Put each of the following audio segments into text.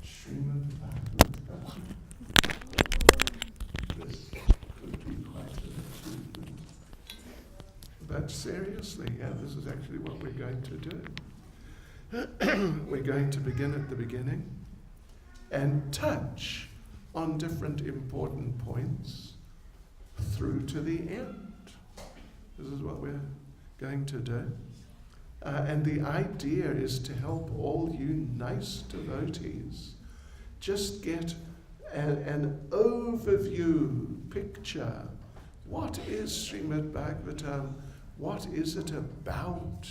Srimad Bhagavat. This could be quite an achievement. But seriously, this is actually what we're going to do. We're going to begin at the beginning and touch on different important points through to the end. This is what we're going to do. And the idea is to help all you nice devotees just get an overview picture. What is Srimad Bhagavatam? What is it about?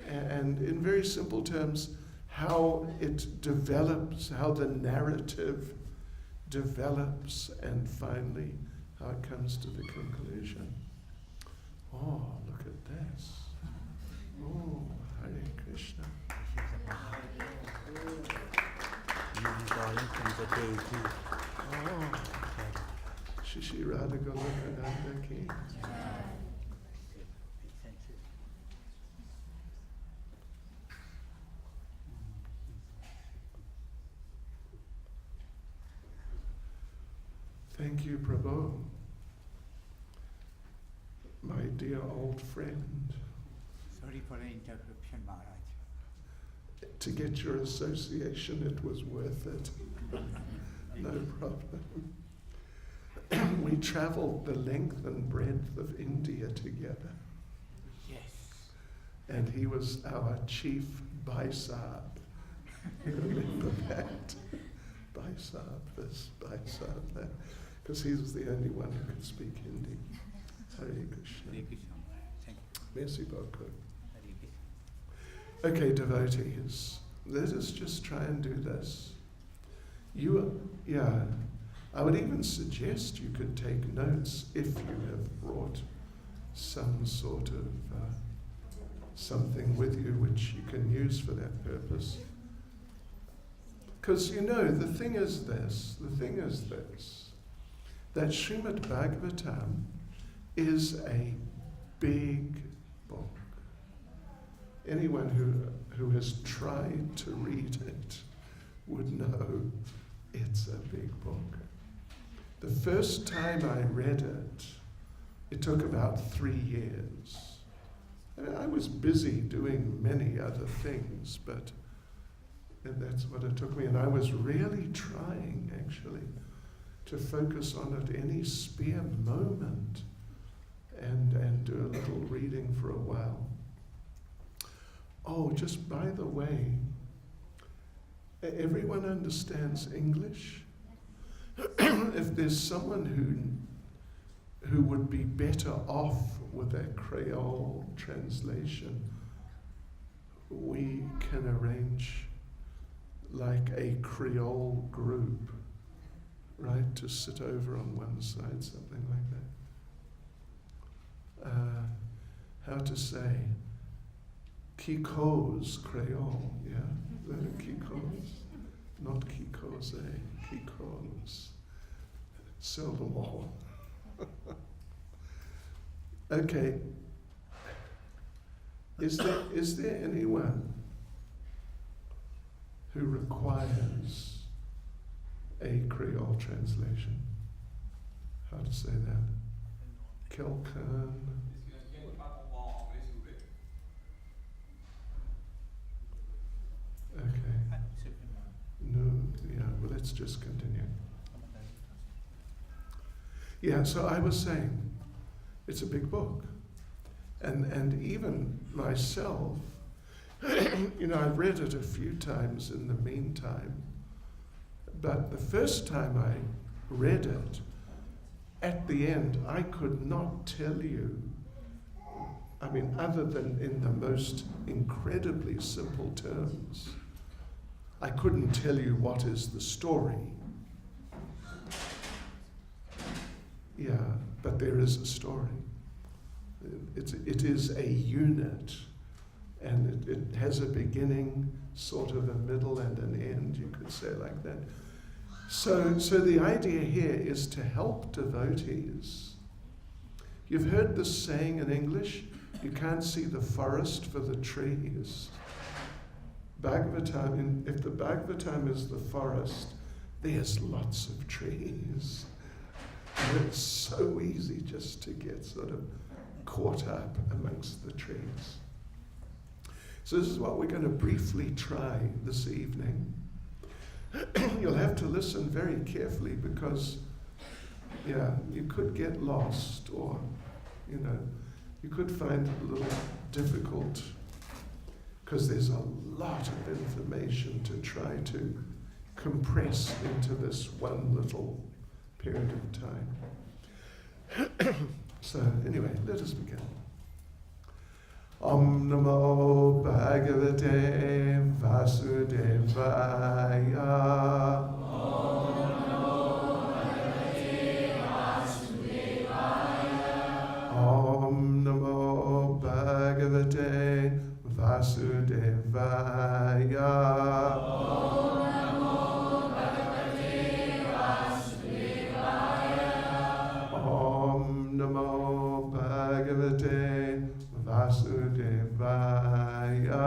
And in very simple terms, how it develops, how the narrative develops, and finally, how it comes to the conclusion. Oh, look at this. Oh, Hare Krishna. Oh, Shishi Radha Golokananda ki. Thank you, Prabhu, my dear old friend. Sorry for the interruption, Maharaj. To get your association, it was worth it. No problem. We traveled the length and breadth of India together. Yes. And he was our chief Baisab. You remember that? Baisab this, Baisab that. Because he was the only one who could speak Hindi. Hare Krishna. Hare Krishna. Thank you. Merci beaucoup. Hare Krishna. Okay, devotees, let us just try and do this. I would even suggest you could take notes if you have brought some sort of something with you which you can use for that purpose. Because the thing is this, that Srimad Bhagavatam is a big book. Anyone who has tried to read it would know it's a big book. The first time I read it, it took about 3 years. I was busy doing many other things, but that's what it took me. And I was really trying, actually, to focus on it any spare moment and do a little reading for a while. Oh, just by the way, everyone understands English? If there's someone who would be better off with a Creole translation, we can arrange like a Creole group, right, to sit over on one side, something like that. How to say, Kiko's Creole, yeah? Kiko's, not Kiko's, Kiko's. Seldom all. Okay. Is there anyone who requires a Creole translation? How to say that? Quelqu'un. Okay. No, well, let's just continue. Yeah, so I was saying, it's a big book. And even myself, I've read it a few times in the meantime, but the first time I read it, at the end, I could not tell you, other than in the most incredibly simple terms, I couldn't tell you what is the story. Yeah, but there is a story. It is a unit, and it has a beginning, sort of a middle, and an end, you could say like that. So the idea here is to help devotees. You've heard this saying in English, you can't see the forest for the trees, Bhagavatam, if the Bhagavatam is the forest, there's lots of trees. And it's so easy just to get sort of caught up amongst the trees. So this is what we're going to briefly try this evening. You'll have to listen very carefully because, you could get lost, or, you could find it a little difficult because there's a lot of information to try to compress into this one little period of time. So anyway, let us begin. Om Namo Bhagavate Vasudevaya. Om Namo Bhagavate Vasudevaya. Om Namo Bhagavate Vasudevaya. Om Namo Bhagavate Vasudevaya. Om Namo Bhagavate Vasudevaya.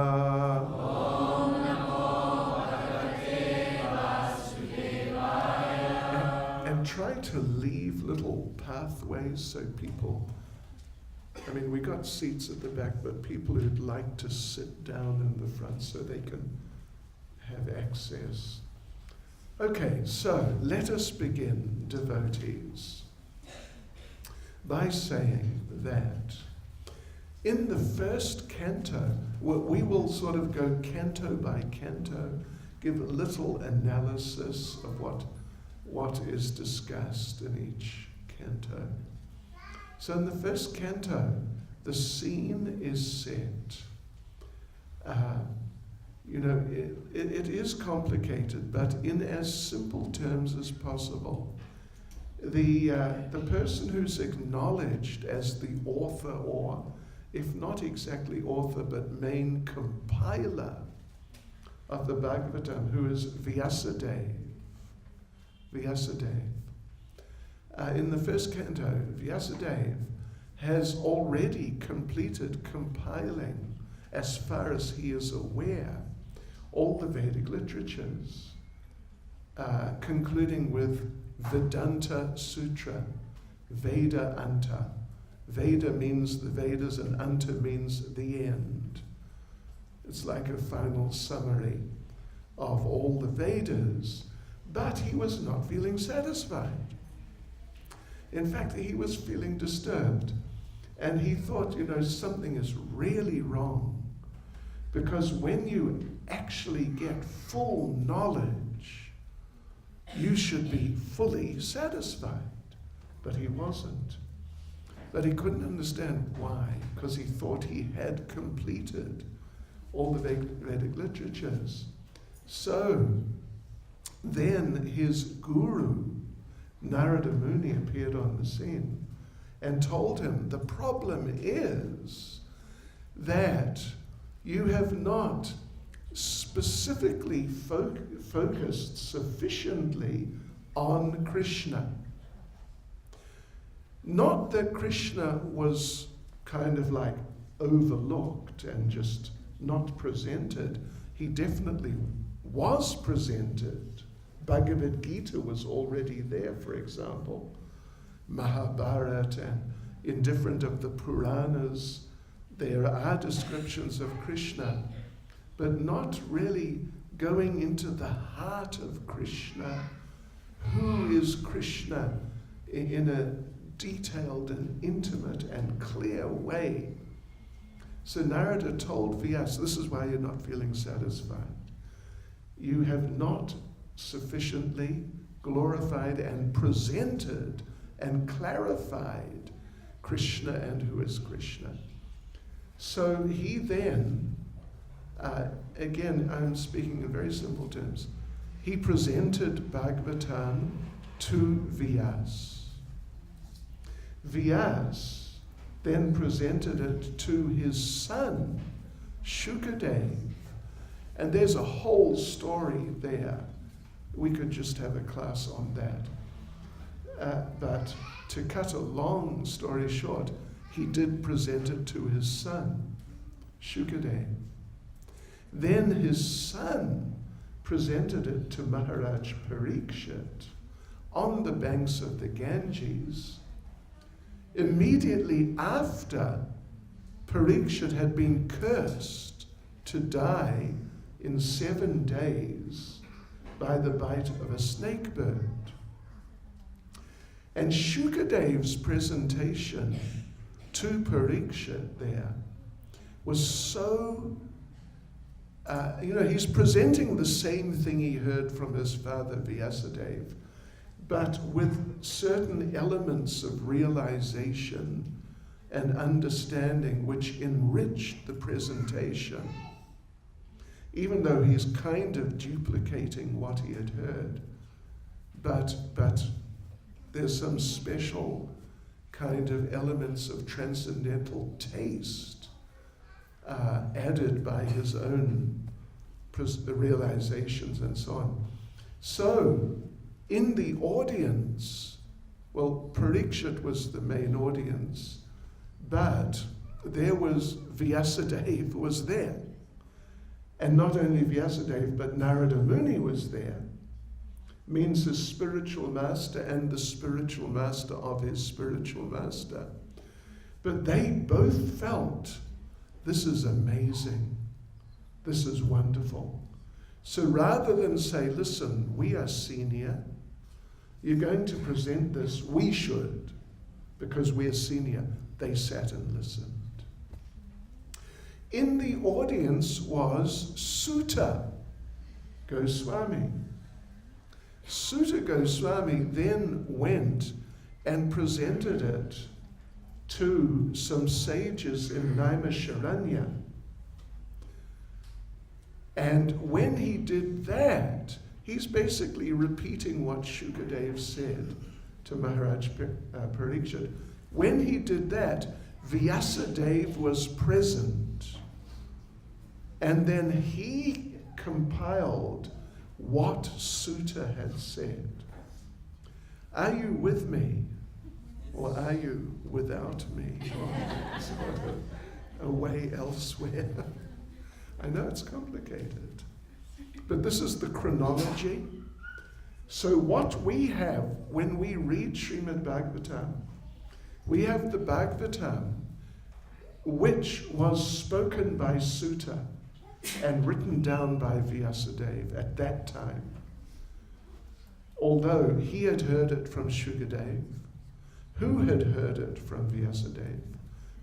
And try to leave little pathways so people, we got seats at the back, but people who'd like to sit down in the front so they can have access. Okay, so let us begin, devotees, by saying that in the first canto, we will sort of go canto by canto, give a little analysis of what is discussed in each canto. So in the first canto, the scene is set. It is complicated, but in as simple terms as possible. The person who's acknowledged as the author, or if not exactly author, but main compiler of the Bhagavatam, who is Vyasadeva. In the first canto, Vyasadeva has already completed compiling, as far as he is aware, all the Vedic literatures, concluding with Vedanta Sutra, Veda Anta. Veda means the Vedas and Anta means the end. It's like a final summary of all the Vedas, but he was not feeling satisfied. In fact, he was feeling disturbed, and he thought, something is really wrong, because when you actually get full knowledge, you should be fully satisfied. But he wasn't. But he couldn't understand why, because he thought he had completed all the Vedic literatures. So then his guru, Narada Muni, appeared on the scene and told him, the problem is that you have not specifically focused sufficiently on Krishna. Not that Krishna was kind of like overlooked and just not presented. He definitely was presented. Bhagavad Gita was already there, for example. Mahabharata, and in different of the Puranas, there are descriptions of Krishna, but not really going into the heart of Krishna. Who is Krishna in a detailed and intimate and clear way? So Narada told Vyasa, this is why you're not feeling satisfied. You have not sufficiently glorified and presented and clarified Krishna and who is Krishna. So he then, again, I'm speaking in very simple terms, he presented Bhagavatam to Vyasa. Vyasa then presented it to his son, Shukadeva. And there's a whole story there. We could just have a class on that. But to cut a long story short, he did present it to his son, Shukadeva. Then his son presented it to Maharaj Parikshit on the banks of the Ganges. Immediately after, Parikshit had been cursed to die in 7 days by the bite of a snake bird. And Shukadev's presentation to Parikshit there was so, he's presenting the same thing he heard from his father Vyasadeva, but with certain elements of realization and understanding which enriched the presentation, even though he's kind of duplicating what he had heard. But there's some special kind of elements of transcendental taste added by his own realizations and so on. So, in the audience, well, Parikshit was the main audience, but there was Vyasadeva was there. And not only Vyasadeva, but Narada Muni was there. Means his spiritual master and the spiritual master of his spiritual master. But they both felt, this is amazing. This is wonderful. So rather than say, listen, we are senior, you're going to present this, we should, because we are senior, they sat and listened. In the audience was Sutta Goswami. Sutta Goswami then went and presented it to some sages in Naimisharanya. And when he did that, he's basically repeating what Shukadeva said to Maharaj Parikshit. When he did that, Vyasadeva was present. And then he compiled what Sutta had said. Are you with me? Or are you without me? Or sort of away elsewhere? I know it's complicated. But this is the chronology. So what we have when we read Srimad Bhagavatam, we have the Bhagavatam, which was spoken by Sutta and written down by Vyasadeva at that time. Although he had heard it from Shukadeva, who had heard it from Vyasadeva,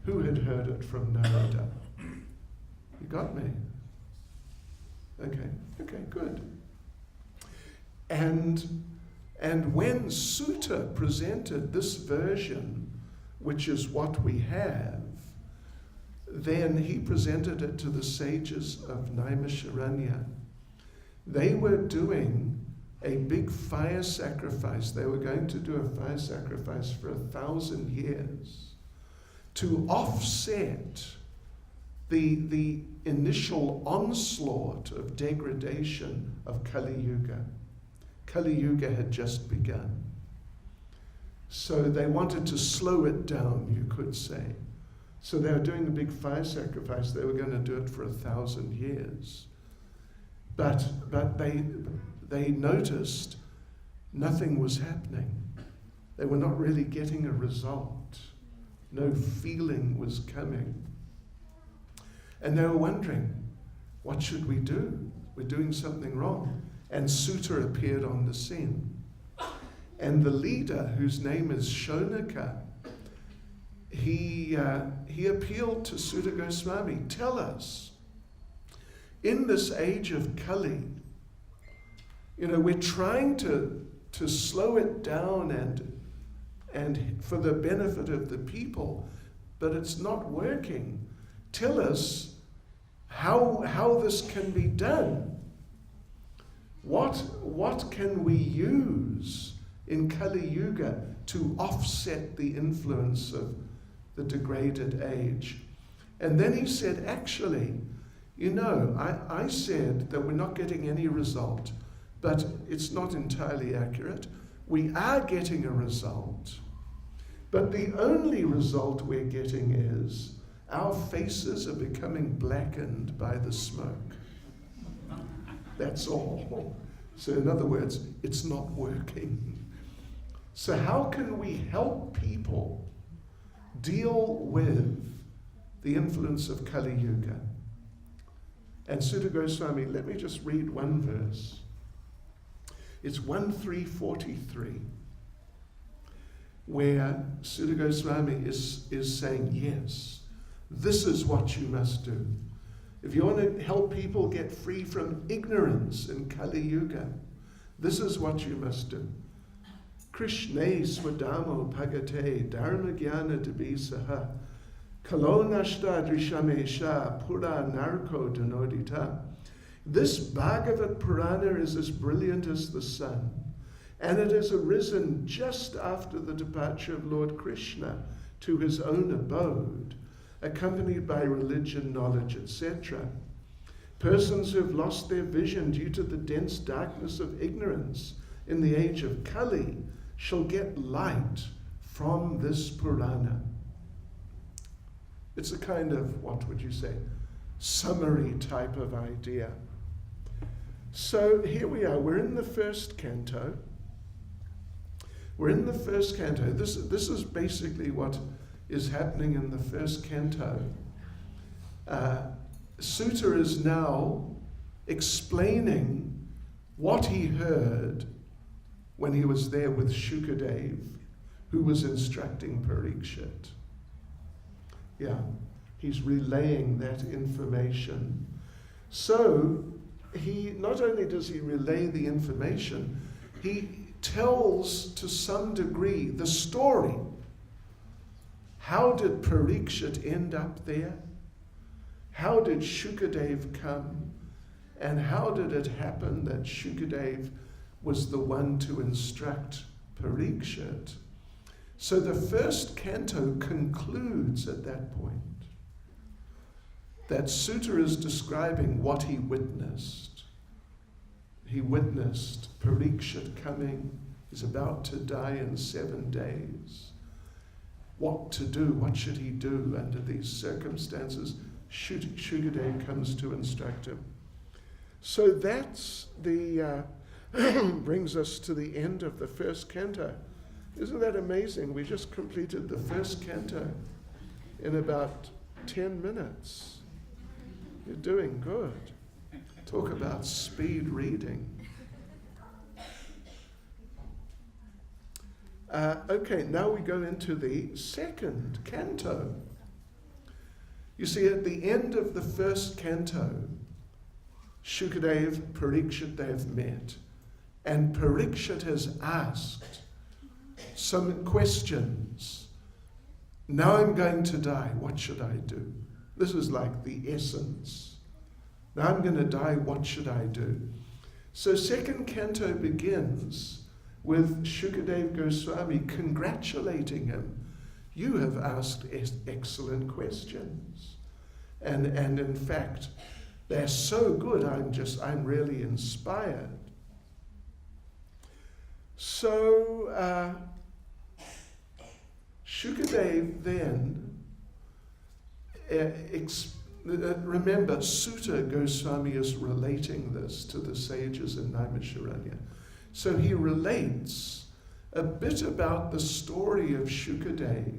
who had heard it from Narada. You got me? Okay, good. And when Sutta presented this version, which is what we have, then he presented it to the sages of Naimisharanya. They were doing a big fire sacrifice. They were going to do a fire sacrifice for 1,000 years to offset the initial onslaught of degradation of Kali Yuga. Kali Yuga had just begun. So they wanted to slow it down, you could say. So they were doing a big fire sacrifice. They were going to do it for 1,000 years. But they noticed nothing was happening. They were not really getting a result. No feeling was coming. And they were wondering, what should we do? We're doing something wrong. And Sutta appeared on the scene. And the leader, whose name is Shonaka, he appealed to Sutta Goswami, tell us, in this age of Kali, we're trying to slow it down and for the benefit of the people, but it's not working. Tell us how this can be done. What can we use in Kali Yuga to offset the influence of the degraded age? And then he said, actually, I said that we're not getting any result, but it's not entirely accurate. We are getting a result, but the only result we're getting is our faces are becoming blackened by the smoke. That's all. So in other words, it's not working. So how can we help people deal with the influence of Kali Yuga? And Sutta Goswami, let me just read one verse. It's 1.3.43, where Sutta Goswami is saying, yes, this is what you must do. If you want to help people get free from ignorance in Kali Yuga, this is what you must do. Krishne swadamo pagate dharma jnana debisaha kalonashta drishamesha pura narko danodita. This Bhagavat Purana is as brilliant as the sun, and it has arisen just after the departure of Lord Krishna to his own abode, accompanied by religion, knowledge, etc. Persons who have lost their vision due to the dense darkness of ignorance in the age of Kali shall get light from this Purana. It's a kind of, what would you say, summary type of idea. So here we are, we're in the first canto. This is basically what is happening in the first canto. Sutta is now explaining what he heard when he was there with Shukadev, who was instructing Parikshit. Yeah, he's relaying that information. So he not only does he relay the information, he tells to some degree the story. How did Parikshit end up there? How did Shukadev come? And how did it happen that Shukadev was the one to instruct Parikshit? So the first canto concludes at that point. That Sutta is describing what he witnessed. He witnessed Parikshit coming. He's about to die in 7 days. What to do? What should he do under these circumstances? Shukadev comes to instruct him. So that's the brings us to the end of the first canto. Isn't that amazing? We just completed the first canto in about 10 minutes. You're doing good. Talk about speed reading. Okay, now we go into the second canto. You see, at the end of the first canto, Shukadev, Parikshit, they have met. And Parikshit has asked some questions. Now I'm going to die. What should I do? This is like the essence. Now I'm going to die. What should I do? So second canto begins with Shukadev Goswami congratulating him. You have asked excellent questions. And in fact, they're so good, I'm really inspired. So Shukadev then, remember, Sutta Goswami is relating this to the sages in Naimisharanya. So he relates a bit about the story of Shukadev.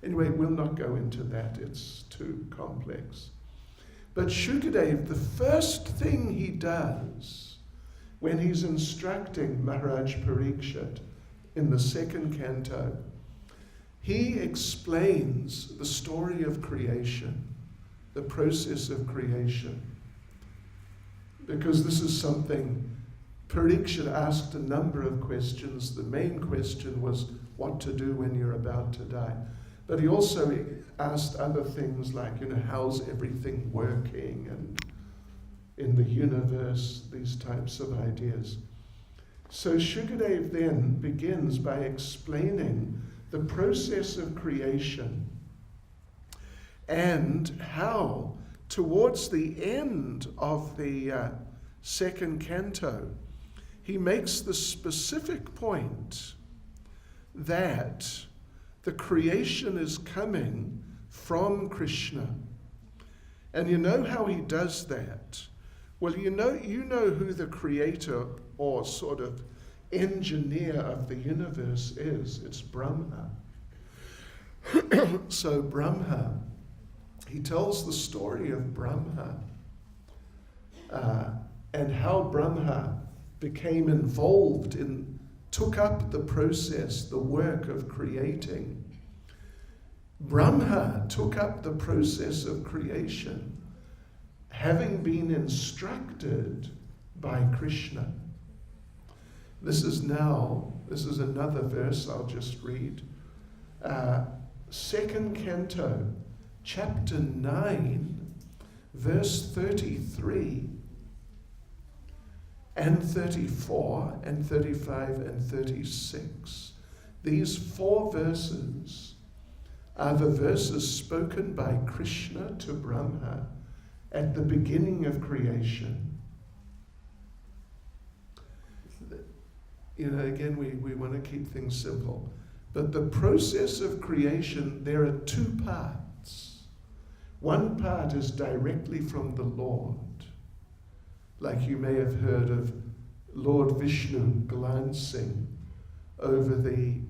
Anyway, we'll not go into that, it's too complex. But Shukadev, the first thing he does when he's instructing Maharaj Parikshit in the second canto, he explains the story of creation, the process of creation. Because this is something, Parikshit asked a number of questions. The main question was what to do when you're about to die. But he also asked other things like, how's everything working and in the universe, these types of ideas. So Shukadev then begins by explaining the process of creation and how, towards the end of the second canto, he makes the specific point that the creation is coming from Krishna. And you know how he does that? Well, you know who the creator or sort of engineer of the universe is. It's Brahma. So Brahma, he tells the story of Brahma and how Brahma became involved in, took up the process, the work of creating. Brahma took up the process of creation, having been instructed by Krishna. This is another verse I'll just read. Second canto, chapter 9, verse 33 and 34 and 35 and 36. These 4 verses are the verses spoken by Krishna to Brahma at the beginning of creation. You know, again, we want to keep things simple. But the process of creation, there are 2 parts. One part is directly from the Lord. Like you may have heard of Lord Vishnu glancing over the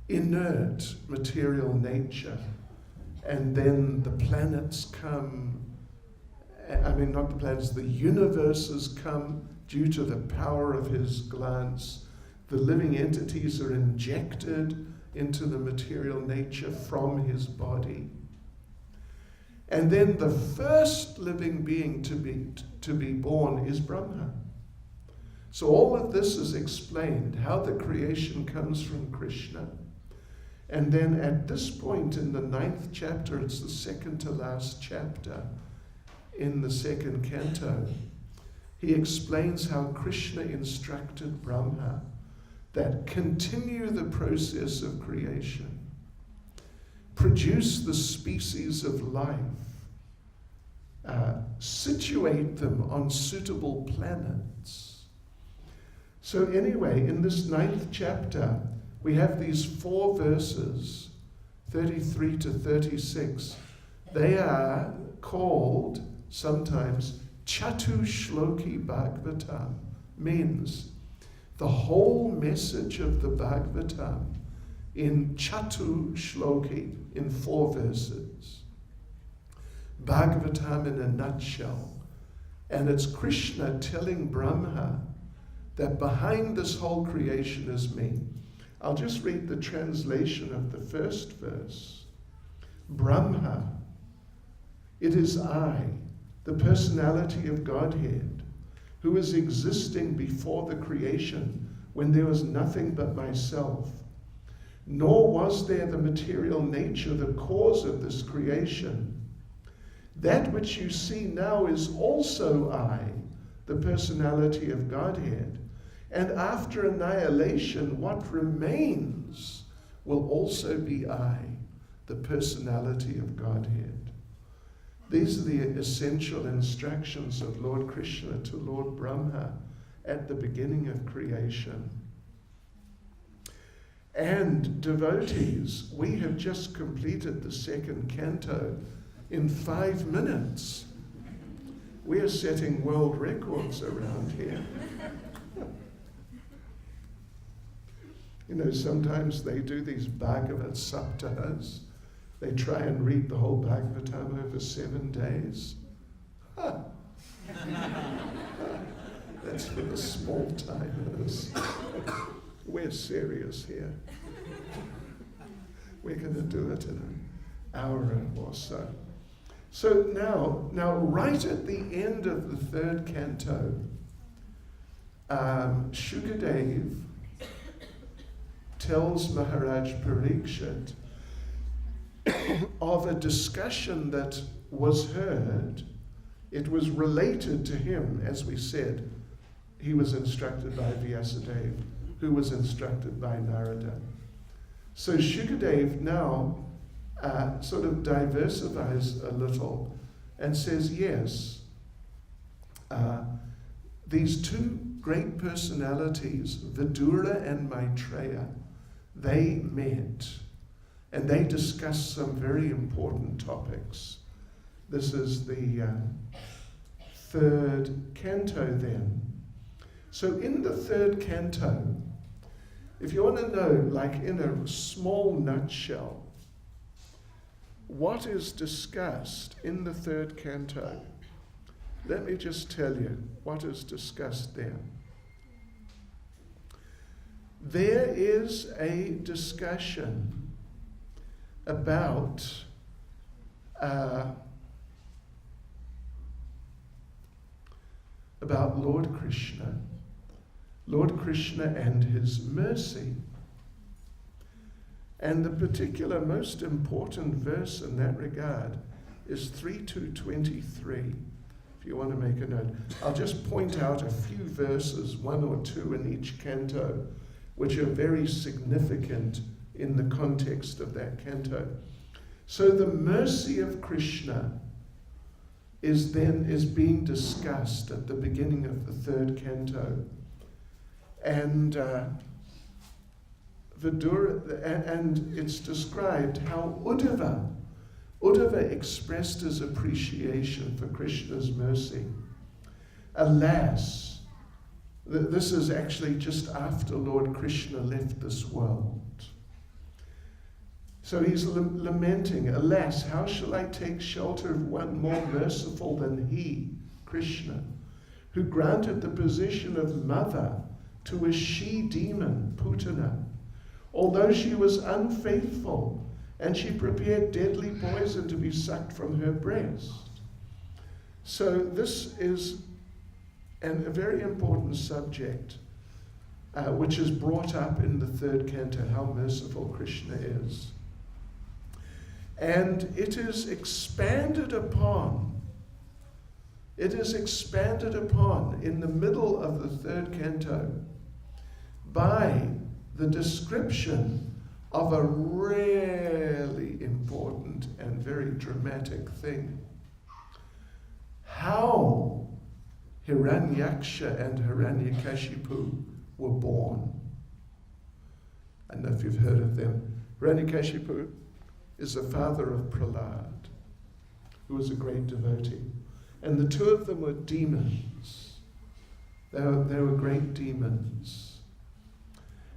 inert material nature, and then the planets come, not the planets, the universes come due to the power of his glance. The living entities are injected into the material nature from his body. And then the first living being to be born is Brahma. So all of this is explained, how the creation comes from Krishna. And then at this point in the 9th chapter, it's the second to last chapter in the second canto, he explains how Krishna instructed Brahma that continue the process of creation, produce the species of life, situate them on suitable planets. So anyway, in this 9th chapter, we have these 4 verses, 33 to 36. They are called sometimes Chatu Shloki Bhagavatam, means the whole message of the Bhagavatam in Chatu Shloki, in 4 verses. Bhagavatam in a nutshell. And it's Krishna telling Brahma that behind this whole creation is me. I'll just read the translation of the first verse. Brahma, it is I, the personality of Godhead, who is existing before the creation when there was nothing but myself. Nor was there the material nature, the cause of this creation. That which you see now is also I, the personality of Godhead. And after annihilation, what remains will also be I, the personality of Godhead. These are the essential instructions of Lord Krishna to Lord Brahma at the beginning of creation. And devotees, we have just completed the second canto in 5 minutes. We are setting world records around here. You know, sometimes they do these Bhagavat saptahas. They try and read the whole Bhagavatam over 7 days. That's for the small timers. We're serious here. We're going to do it in an hour or so. So now, right at the end of the 3rd canto, Shukadev tells Maharaj Parikshit of a discussion that was heard. It was related to him, as we said. He was instructed by Vyasadeva, who was instructed by Narada. So Shukadev now sort of diversifies a little and says, yes, these 2 great personalities, Vidura and Maitreya, they met and they discussed some very important topics. This is the third canto then. So in the third canto, if you want to know, like in a small nutshell, what is discussed in the third canto, let me just tell you what is discussed there. There is a discussion about Lord Krishna and his mercy. And the particular most important verse in that regard is 3:23. If you want to make a note, I'll just point out a few verses, one or two in each canto, which are very significant in the context of that canto. So the mercy of Krishna is being discussed at the beginning of the third canto. And and it's described how Uddhava expressed his appreciation for Krishna's mercy. Alas, this is actually just after Lord Krishna left this world. So he's lamenting, alas, how shall I take shelter of one more merciful than he, Krishna, who granted the position of mother to a she-demon, Putana, although she was unfaithful, and she prepared deadly poison to be sucked from her breast. So this is a very important subject, which is brought up in the third canto, how merciful Krishna is. And it is expanded upon in the middle of the third canto by the description of a really important and very dramatic thing. How Hiranyaksha and Hiranyakashipu were born. I don't know if you've heard of them. Hiranyakashipu is the father of Prahlad, who was a great devotee. And the two of them were demons. They were great demons.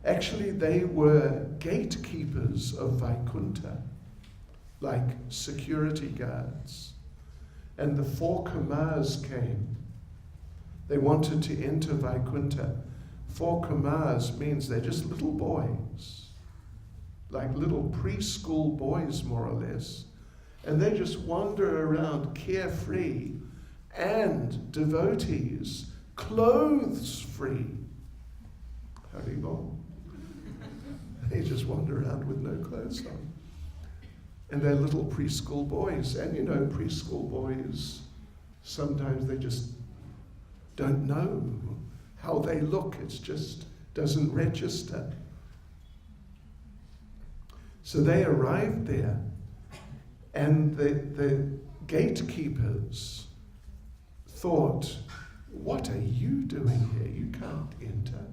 Actually, they were gatekeepers of Vaikuntha, like security guards. And the 4 Kamars came. They wanted to enter Vaikuntha. 4 Kamars means they're just little boys, like little preschool boys, more or less. And they just wander around carefree, and devotees, clothes free. Haribol. They just wander around with no clothes on. And they're little preschool boys. And you know, preschool boys, sometimes they just don't know how they look. It just doesn't register. So they arrived there, and the gatekeepers thought, what are you doing here? You can't enter.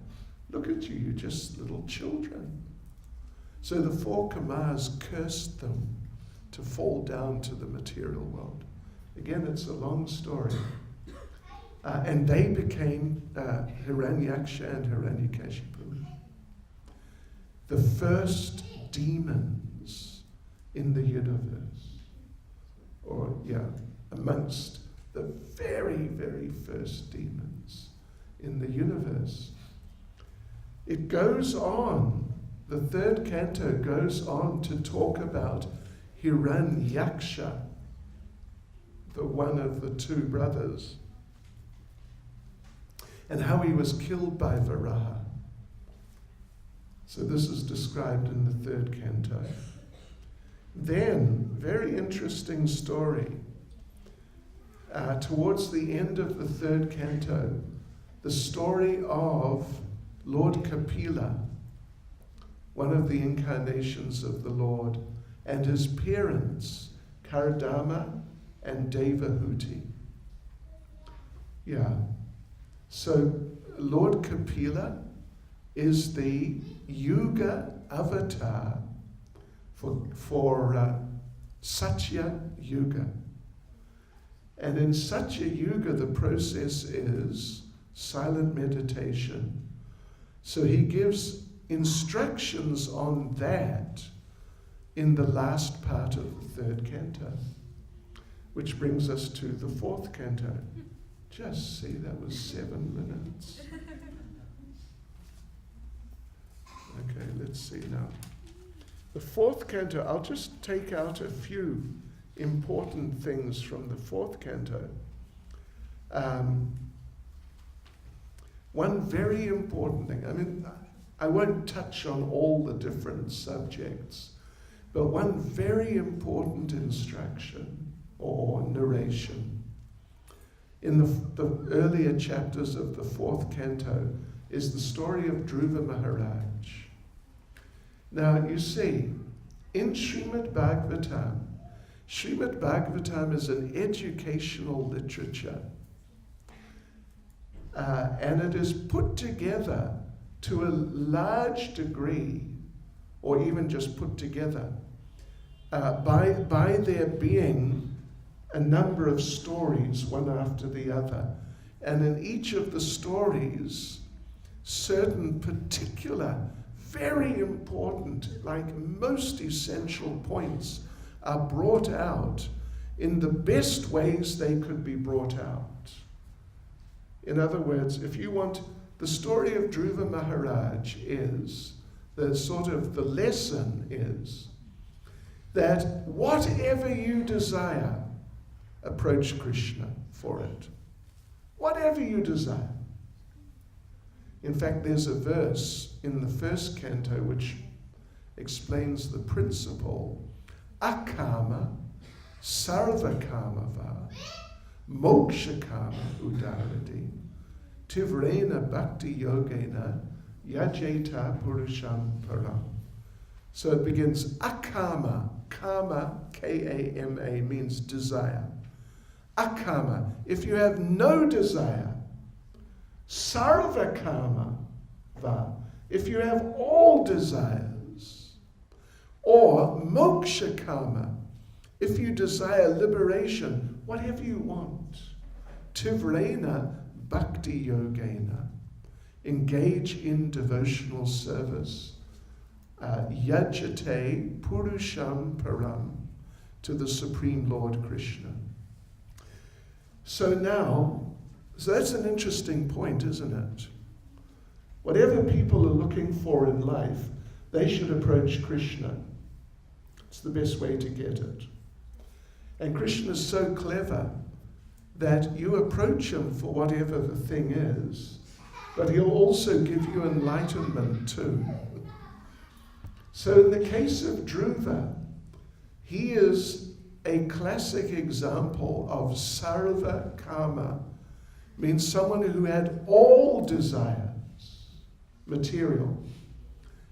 Look at you, you're just little children. So the 4 Kamars cursed them to fall down to the material world. Again, it's a long story. And they became Hiranyaksha and Hiranyakashipu, the first demons in the universe. Amongst the very, very first demons in the universe. It goes on, the third canto goes on to talk about Hiranyaksha, the one of the 2 brothers, and how he was killed by Varaha. So this is described in the third canto. Then, very interesting story. Towards the end of the third canto, the story of Lord Kapila, one of the incarnations of the Lord, and his parents, Kardama and Devahuti. So Lord Kapila is the Yuga avatar for Satya Yuga. And in Satya Yuga, the process is silent meditation. So he gives instructions on that in the last part of the third canto, which brings us to the fourth canto. Just see, that was 7 minutes. Okay, let's see now. The fourth canto, I'll just take out a few important things from the fourth canto. One very important thing, I mean, I won't touch on all the different subjects, but one very important instruction or narration in the earlier chapters of the fourth canto is the story of Dhruva Maharaj. Now, you see, in Srimad Bhagavatam is an educational literature, and it is put together to a large degree, or even just put together, by there being a number of stories, one after the other. And in each of the stories, certain particular, very important, like most essential points are brought out in the best ways they could be brought out. In other words, if you want, the story of Dhruva Maharaj is, the sort of the lesson is that whatever you desire, approach Krishna for it. Whatever you desire. In fact, there's a verse in the first canto which explains the principle. Akama sarvakamava mokshakama udarati tivrena bhakti yogena yajeta purusham param. So it begins akama. Kama, K-A-M-A, means desire. Akama, if you have no desire. Sarvakama, va, if you have all desires. Or mokshakama, if you desire liberation, whatever you want. Tivrena bhakti yogena, engage in devotional service. Yajate Purusham Param, to the Supreme Lord Krishna. So that's an interesting point, isn't it? Whatever people are looking for in life, they should approach Krishna. It's the best way to get it. And Krishna is so clever that you approach him for whatever the thing is, but he'll also give you enlightenment too. So in the case of Dhruva, he is a classic example of sarva kama, means someone who had all desires, material.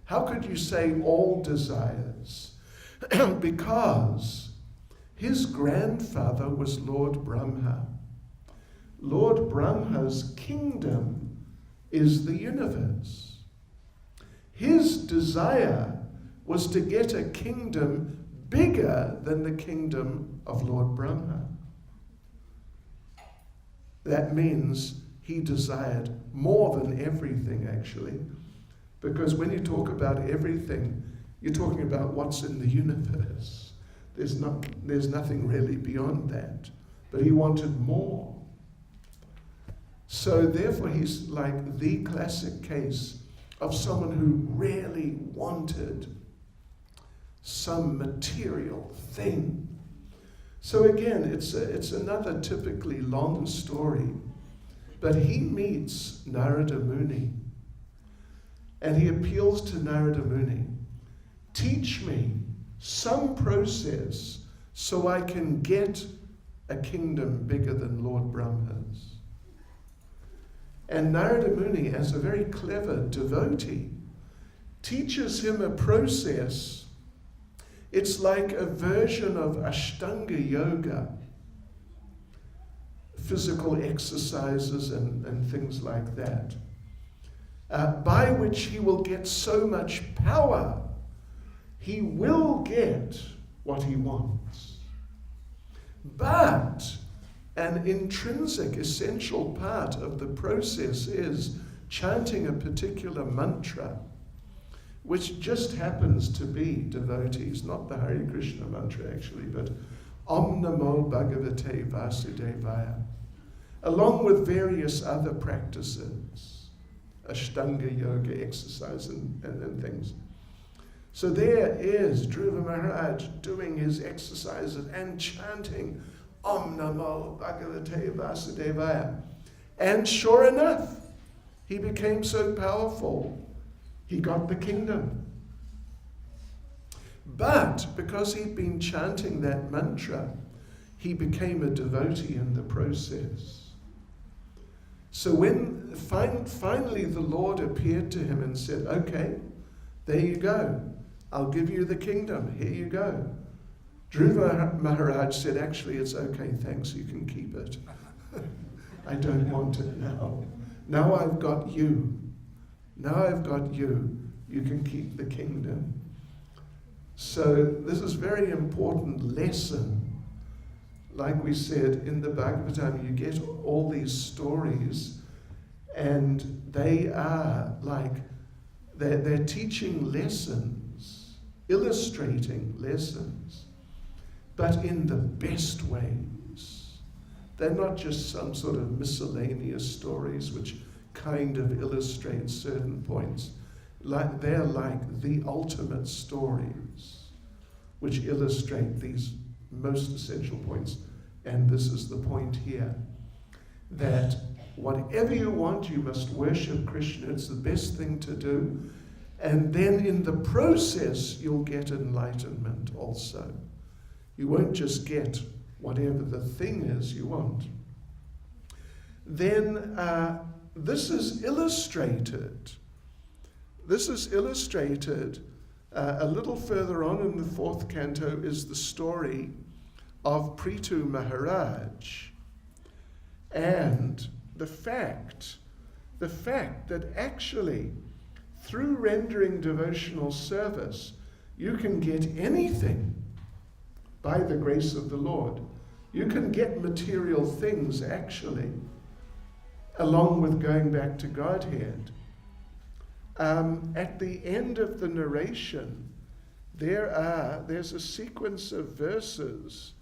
How could you say all desires? Because his grandfather was Lord Brahma. Lord Brahma's kingdom is the universe. His desire was to get a kingdom bigger than the kingdom of Lord Brahma. That means he desired more than everything, actually, because when you talk about everything, you're talking about what's in the universe. There's nothing really beyond that, but he wanted more. So therefore he's like the classic case of someone who really wanted some material thing. So again, it's another typically long story, but he meets Narada Muni, and he appeals to Narada Muni, teach me some process so I can get a kingdom bigger than Lord Brahma's. And Narada Muni, as a very clever devotee, teaches him a process. It's like a version of Ashtanga yoga, physical exercises and things like that, by which he will get so much power, he will get what he wants. But An intrinsic, essential part of the process is chanting a particular mantra, which just happens to be devotees, not the Hare Krishna mantra actually, but Om Namo Bhagavate Vasudevaya, along with various other practices, Ashtanga yoga exercise and things. So there is Dhruva Maharaj doing his exercises and chanting Om Namo Bhagavate Vasudevaya. And sure enough, he became so powerful, he got the kingdom. But because he'd been chanting that mantra, he became a devotee in the process. So when finally the Lord appeared to him and said, okay, there you go. I'll give you the kingdom. Here you go. Dhruva Maharaj said, actually, it's okay, thanks, you can keep it. I don't want it now. Now I've got you. Now I've got you. You can keep the kingdom. So this is a very important lesson. Like we said, in the Bhagavatam, you get all these stories, and they are like, they're teaching lessons, illustrating lessons, but in the best ways. They're not just some sort of miscellaneous stories which kind of illustrate certain points. They're like the ultimate stories which illustrate these most essential points. And this is the point here, that whatever you want, you must worship Krishna. It's the best thing to do. And then in the process, you'll get enlightenment also. You won't just get whatever the thing is you want. Then this is illustrated. This is illustrated a little further on in the 4th canto is the story of Prithu Maharaj. And the fact that actually through rendering devotional service, you can get anything by the grace of the Lord. You can get material things actually, along with going back to Godhead. At the end of the narration, there's a sequence of verses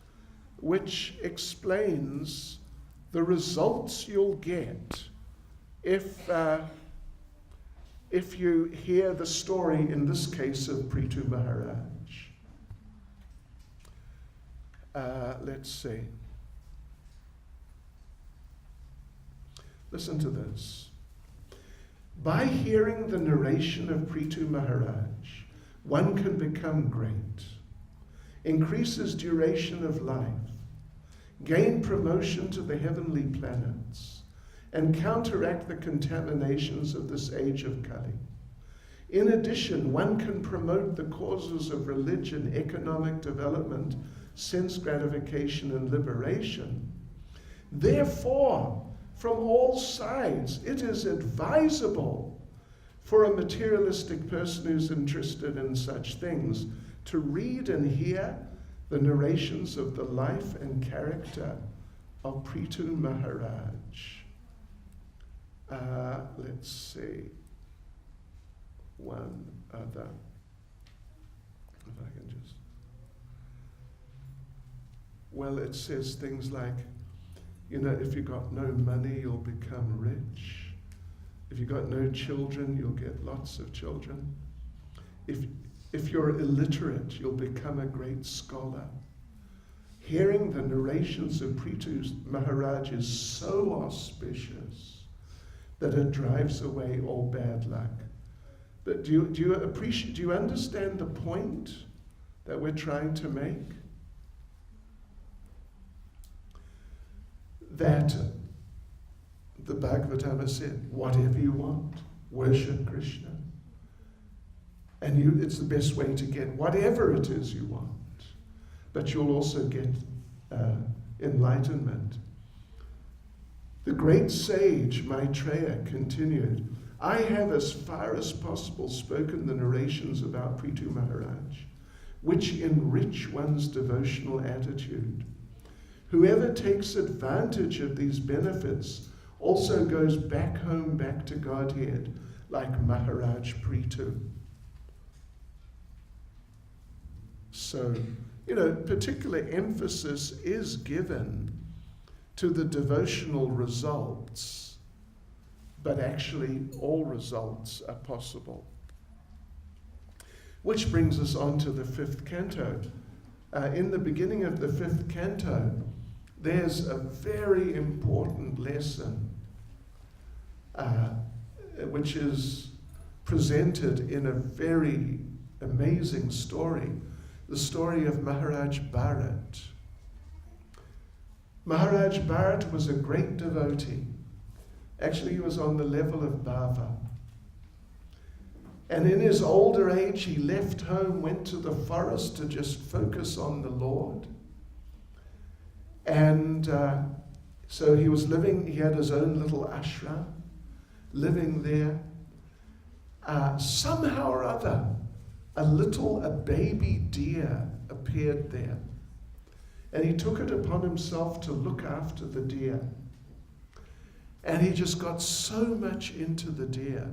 which explains the results you'll get if you hear the story, in this case, of Prithu Maharaj. Let's see. Listen to this. By hearing the narration of Prithu Maharaj, one can become great, increases duration of life, gain promotion to the heavenly planets, and counteract the contaminations of this age of Kali. In addition, one can promote the causes of religion, economic development, sense gratification, and liberation. Therefore, from all sides, it is advisable for a materialistic person who's interested in such things to read and hear the narrations of the life and character of Prithu Maharaj. Let's see. One other. If I can just. Well, it says things like, if you've got no money, you'll become rich. If you've got no children, you'll get lots of children. If you're illiterate, you'll become a great scholar. Hearing the narrations of Prithu Maharaj is so auspicious that it drives away all bad luck. But do you understand the point that we're trying to make? That the Bhagavatam said, whatever you want, worship Krishna. And it's the best way to get whatever it is you want. But you'll also get enlightenment. The great sage Maitreya continued, I have as far as possible spoken the narrations about Prithu Maharaj, which enrich one's devotional attitude. Whoever takes advantage of these benefits also goes back home, back to Godhead, like Maharaj Prithu. So, particular emphasis is given to the devotional results, but actually all results are possible. Which brings us on to the 5th canto. In the beginning of the 5th canto, there's a very important lesson which is presented in a very amazing story, the story of Maharaj Bharat. Maharaj Bharat was a great devotee. Actually, he was on the level of Bhava. And in his older age, he left home, went to the forest to just focus on the Lord. And so he was living, he had his own little ashram, living there. Somehow or other, a baby deer appeared there. And he took it upon himself to look after the deer. And he just got so much into the deer.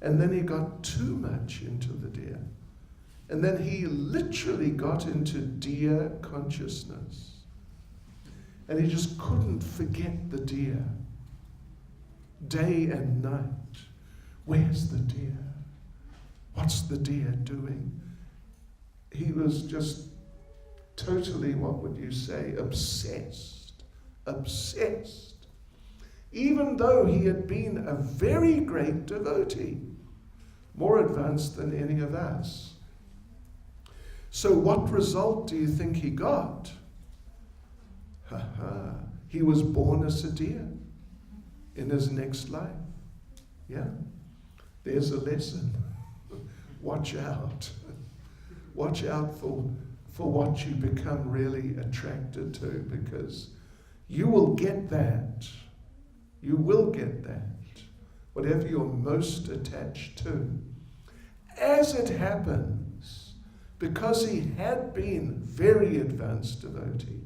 And then he got too much into the deer. And then he literally got into deer consciousness. And he just couldn't forget the deer. Day and night. Where's the deer? What's the deer doing? He was just totally, what would you say, obsessed. Obsessed. Even though he had been a very great devotee, more advanced than any of us. So what result do you think he got? He was born as a deer in his next life. Yeah, there's a lesson. Watch out. Watch out for what you become really attracted to, because you will get that. You will get that. Whatever you're most attached to. As it happens, because he had been very advanced devotee,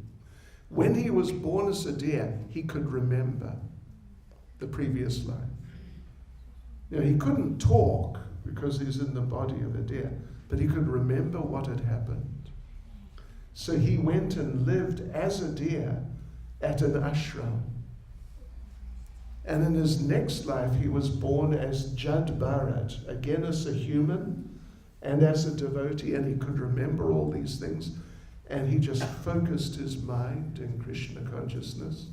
when he was born as a deer, he could remember the previous life. He couldn't talk because he's in the body of a deer, but he could remember what had happened. So he went and lived as a deer at an ashram. And in his next life, he was born as Jad Bharat, again as a human and as a devotee, and he could remember all these things. And he just focused his mind in Krishna consciousness.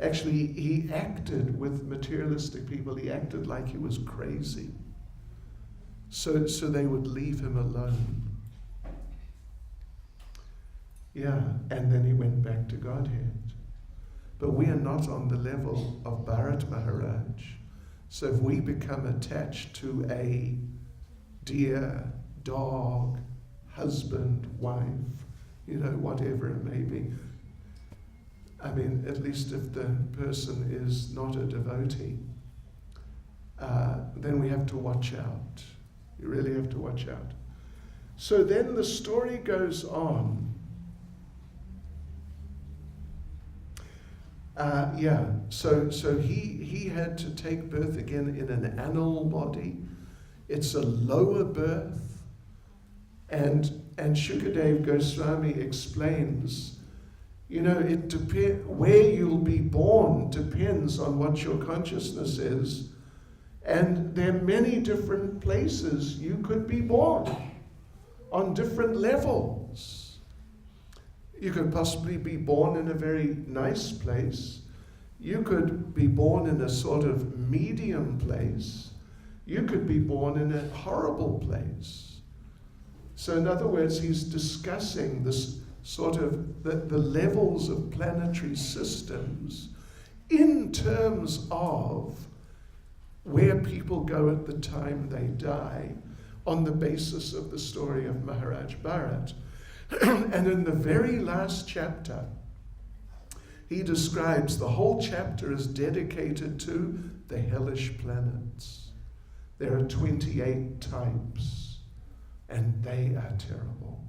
Actually, he acted with materialistic people. He acted like he was crazy. So they would leave him alone. Yeah, and then he went back to Godhead. But we are not on the level of Bharat Maharaj. So if we become attached to a deer, dog, husband, wife, whatever it may be. I mean, at least if the person is not a devotee, then we have to watch out. You really have to watch out. So then the story goes on. So he had to take birth again in an animal body. It's a lower birth. And Shukadev Goswami explains, where you'll be born depends on what your consciousness is. And there are many different places you could be born on different levels. You could possibly be born in a very nice place. You could be born in a sort of medium place. You could be born in a horrible place. So in other words, he's discussing this sort of the levels of planetary systems in terms of where people go at the time they die on the basis of the story of Maharaj Bharat. And in the very last chapter, he describes the whole chapter is dedicated to the hellish planets. There are 28 types. And they are terrible.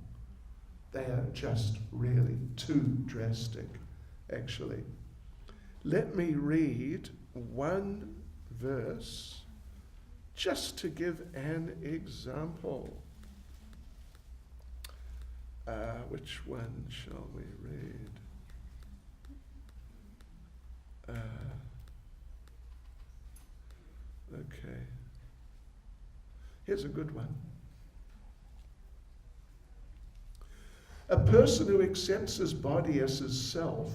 They are just really too drastic, actually. Let me read one verse just to give an example. Which one shall we read? Okay. Here's a good one. A person who accepts his body as his self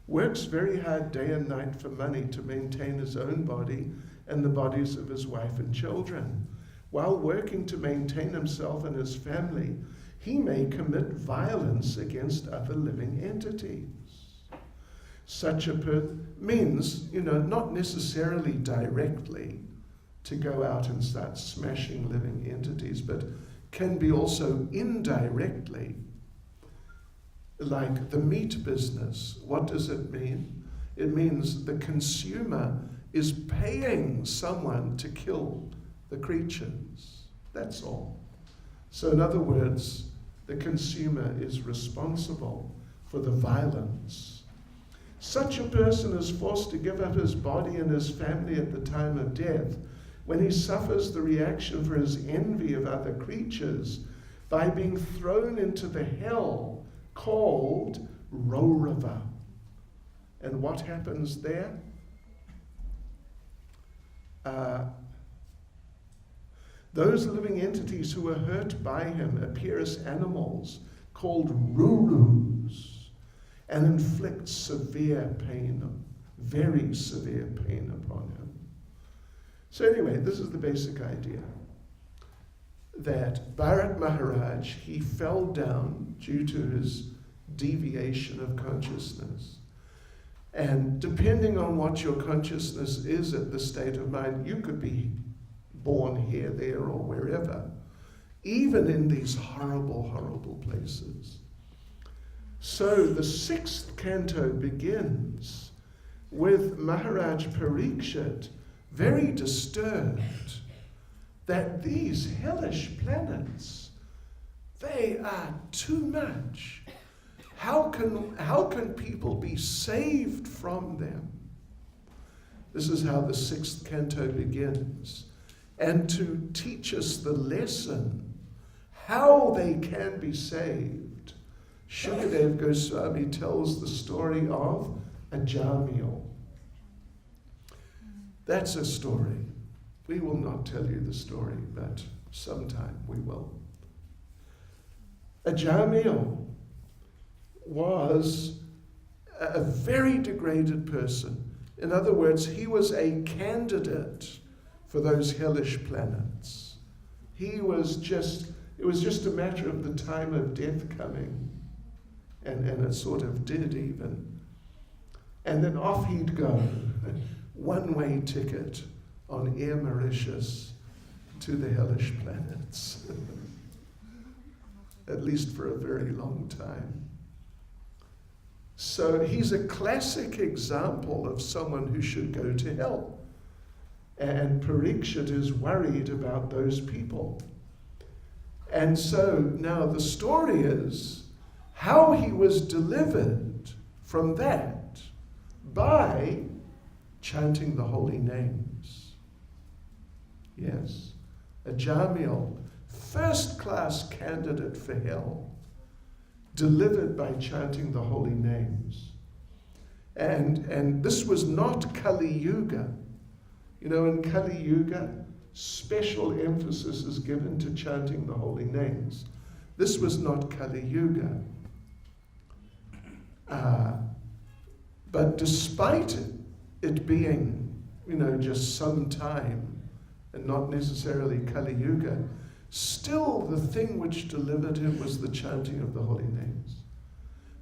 works very hard day and night for money to maintain his own body and the bodies of his wife and children. While working to maintain himself and his family, he may commit violence against other living entities. Such a person means, not necessarily directly to go out and start smashing living entities, but can be also indirectly. Like the meat business, what does it mean? It means the consumer is paying someone to kill the creatures. That's all. So in other words, the consumer is responsible for the violence. Such a person is forced to give up his body and his family at the time of death when he suffers the reaction for his envy of other creatures by being thrown into the hell called Rorava. And what happens there? Those living entities who are hurt by him appear as animals called Rurus and inflict severe pain, very severe pain upon him. So anyway, this is the basic idea. That Bharat Maharaj, he fell down due to his deviation of consciousness. And depending on what your consciousness is at the state of mind, you could be born here, there, or wherever, even in these horrible, horrible places. So the 6th canto begins with Maharaj Parikshit very disturbed that these hellish planets, they are too much. How can people be saved from them? This is how the 6th canto begins. And to teach us the lesson, how they can be saved, Shukadev Goswami tells the story of Ajamil. That's a story. We will not tell you the story, but sometime we will. Ajamil was a very degraded person. In other words, he was a candidate for those hellish planets. It was just a matter of the time of death coming, and it sort of did even. And then off he'd go, one-way ticket on Air Mauritius to the hellish planets, at least for a very long time. So he's a classic example of someone who should go to hell. And Parikshit is worried about those people. And so now the story is how he was delivered from that by chanting the holy names. Yes, Ajamil, first-class candidate for hell, delivered by chanting the holy names. And this was not Kali Yuga. In Kali Yuga, special emphasis is given to chanting the holy names. This was not Kali Yuga. But despite it being, just some time, and not necessarily Kali Yuga, still the thing which delivered him was the chanting of the holy names.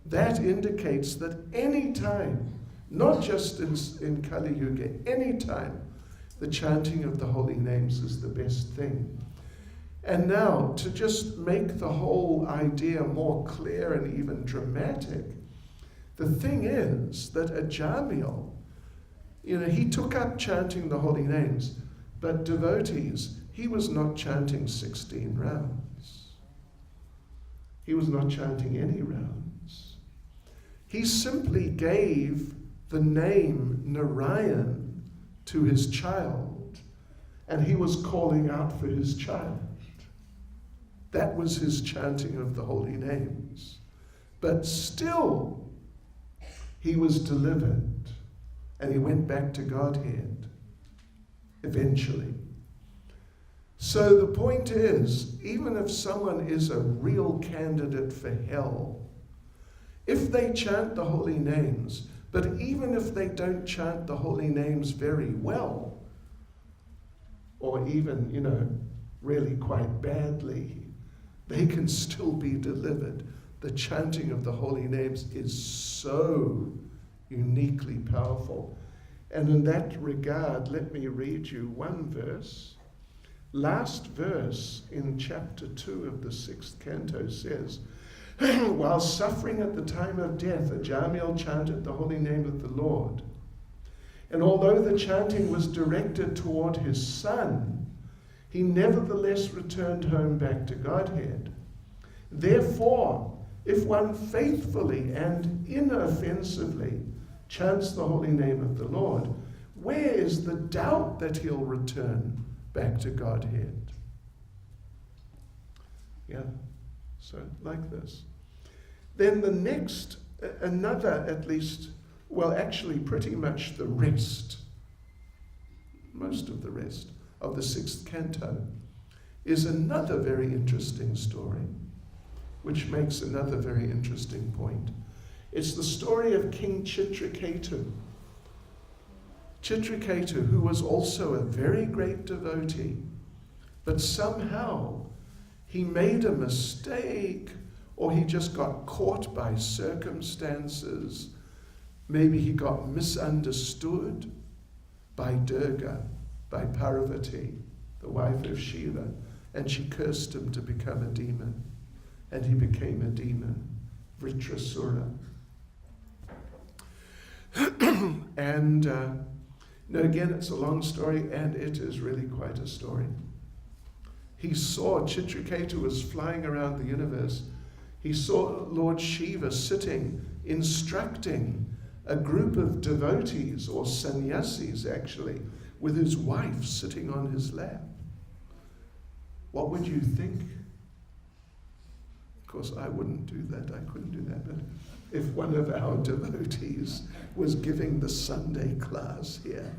That indicates that any time, not just in Kali Yuga, any time, the chanting of the holy names is the best thing. And now, to just make the whole idea more clear and even dramatic, the thing is that Ajamil, he took up chanting the holy names, but devotees, he was not chanting 16 rounds. He was not chanting any rounds. He simply gave the name Narayan to his child, and he was calling out for his child. That was his chanting of the holy names. But still, he was delivered, and he went back to Godhead eventually. So the point is, even if someone is a real candidate for hell, if they chant the holy names, but even if they don't chant the holy names very well, or even, really quite badly, they can still be delivered. The chanting of the holy names is so uniquely powerful. And in that regard, let me read you one verse. Last verse in chapter 2 of the 6th canto says, while suffering at the time of death, Ajamil chanted the holy name of the Lord. And although the chanting was directed toward his son, he nevertheless returned home back to Godhead. Therefore, if one faithfully and inoffensively chants the holy name of the Lord, where is the doubt that he'll return back to Godhead? Yeah, so like this. Then the next, another at least, well actually pretty much the rest, most of the rest of the 6th canto is another very interesting story, which makes another very interesting point. It's the story of King Chitraketu. Chitraketu, who was also a very great devotee, but somehow he made a mistake, or he just got caught by circumstances. Maybe he got misunderstood by Durga, by Parvati, the wife of Shiva, and she cursed him to become a demon. And he became a demon, Vritrasura. And again, it's a long story, and it is really quite a story. He saw Chitraketu was flying around the universe. He saw Lord Shiva sitting, instructing a group of devotees, or sannyasis actually, with his wife sitting on his lap. What would you think? Of course, I wouldn't do that. I couldn't do that. But if one of our devotees was giving the Sunday class here,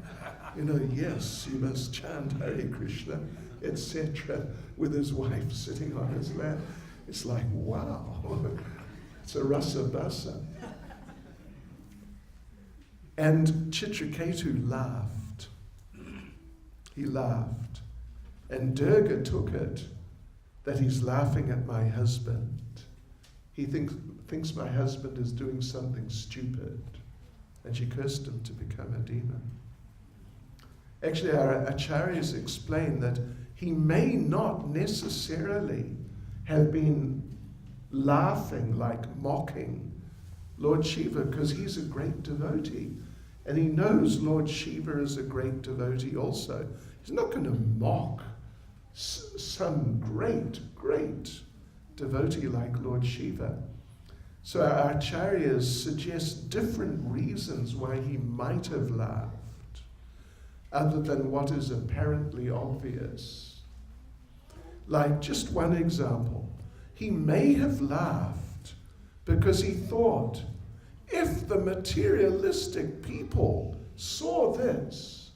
yes, you must chant Hare Krishna, etc., with his wife sitting on his lap, it's like, wow, it's a rasa basa. And Chitraketu laughed. He laughed. And Durga took it that he's laughing at my husband. He thinks my husband is doing something stupid. And she cursed him to become a demon. Actually, our acharyas explain that he may not necessarily have been laughing, like mocking Lord Shiva, because he's a great devotee. And he knows Lord Shiva is a great devotee also. He's not going to mock some great, great devotee like Lord Shiva. So our acharyas suggest different reasons why he might have laughed, other than what is apparently obvious. Like just one example, he may have laughed because he thought, if the materialistic people saw this,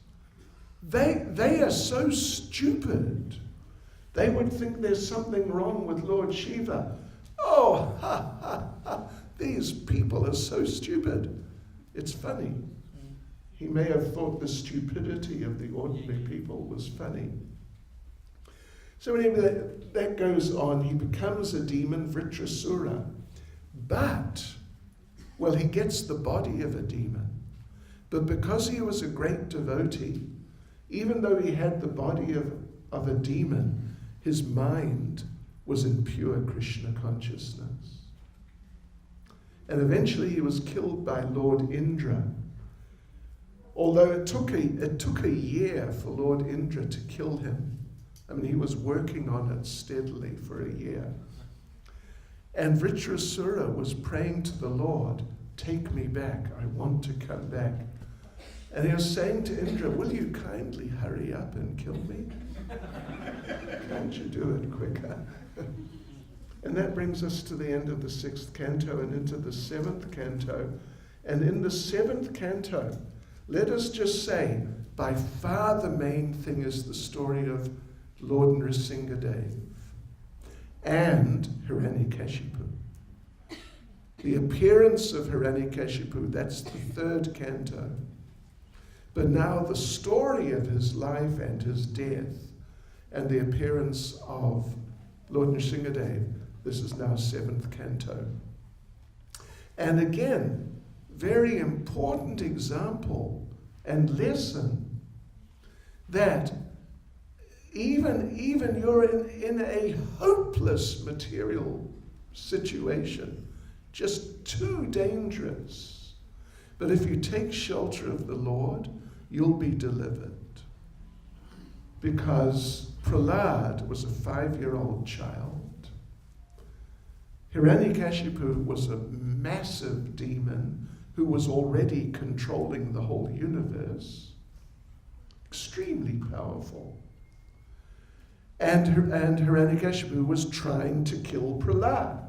they are so stupid, they would think there's something wrong with Lord Shiva. Oh, ha, ha, ha, these people are so stupid. It's funny. He may have thought the stupidity of the ordinary people was funny. So anyway, that goes on. He becomes a demon, Vritrasura. But, well, he gets the body of a demon. But because he was a great devotee, even though he had the body of a demon, his mind was in pure Krishna consciousness. And eventually he was killed by Lord Indra. Although it took a year for Lord Indra to kill him. I mean, he was working on it steadily for a year. And Vritrasura was praying to the Lord, take me back, I want to come back. And he was saying to Indra, will you kindly hurry up and kill me? Can't you do it quicker? And that brings us to the end of the 6th canto and into the 7th canto. And in the 7th canto, let us just say, by far the main thing is the story of Lord Nrsingadev and Hiranyakashipu. The appearance of Hiranyakashipu, that's the 3rd canto. But now the story of his life and his death and the appearance of Lord Nrsingadev, this is now 7th canto. And again, very important example and lesson that even you're in a hopeless material situation, just too dangerous. But if you take shelter of the Lord, you'll be delivered. Because Prahlad was a 5-year-old child. Hiranyakashipu was a massive demon who was already controlling the whole universe. Extremely powerful. And Hiranyakashipu was trying to kill Prahlad.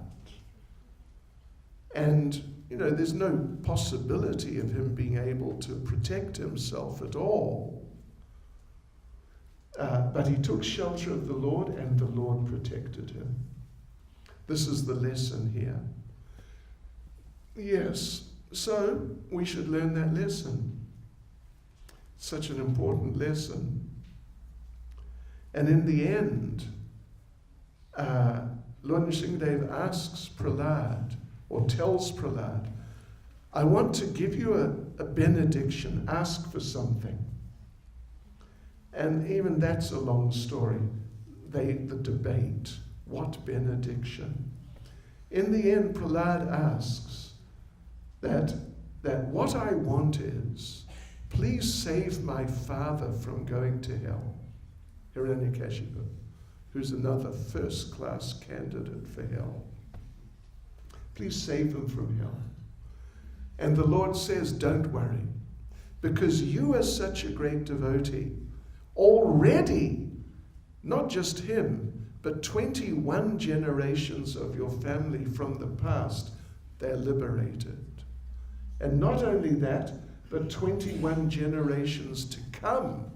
And, there's no possibility of him being able to protect himself at all. But he took shelter of the Lord, and the Lord protected him. This is the lesson here. Yes, so we should learn that lesson. Such an important lesson. And in the end, Lord Nrsingadev asks Prahlad, or tells Prahlad, I want to give you a benediction, ask for something. And even that's a long story, the debate, what benediction? In the end, Prahlad asks that what I want is, please save my father from going to hell, Hiranyakashipu, who's another first-class candidate for hell. Please save him from hell. And the Lord says, don't worry, because you are such a great devotee. Already, not just him, but 21 generations of your family from the past, they're liberated. And not only that, but 21 generations to come.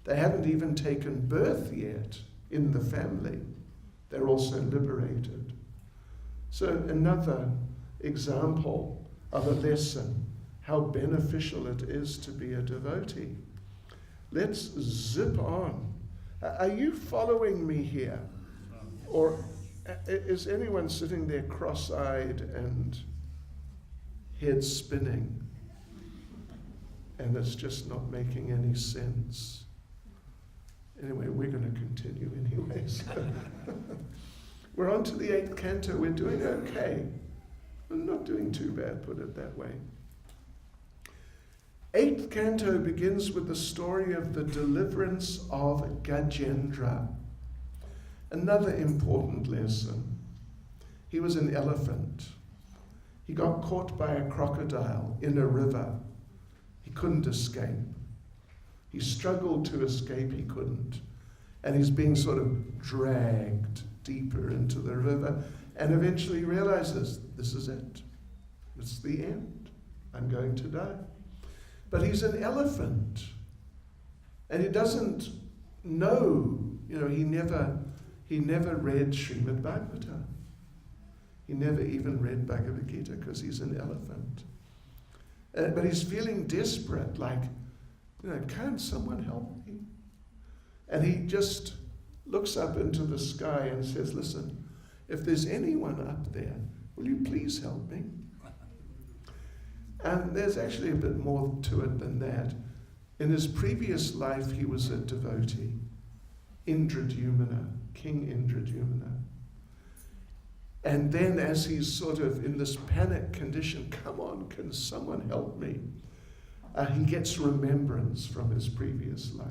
They haven't even taken birth yet in the family. They're also liberated. So another example of a lesson, how beneficial it is to be a devotee. Let's zip on. Are you following me here? Or is anyone sitting there cross-eyed and head spinning? And it's just not making any sense. Anyway, we're going to continue anyway. So we're on to the 8th canto. We're doing okay. We're not doing too bad, put it that way. 8th canto begins with the story of the deliverance of Gajendra. Another important lesson. He was an elephant. He got caught by a crocodile in a river. He couldn't escape. He struggled to escape, he couldn't. And he's being sort of dragged deeper into the river and eventually realizes, this is it. It's the end. I'm going to die. But he's an elephant. And he doesn't know, he never read Srimad Bhagavatam. He never even read Bhagavad Gita because he's an elephant. But he's feeling desperate, like, can't someone help me? And he just looks up into the sky and says, listen, if there's anyone up there, will you please help me? And there's actually a bit more to it than that. In his previous life, he was a devotee, Indradyumna, King Indradyumna. And then as he's sort of in this panic condition, come on, can someone help me? He gets remembrance from his previous life.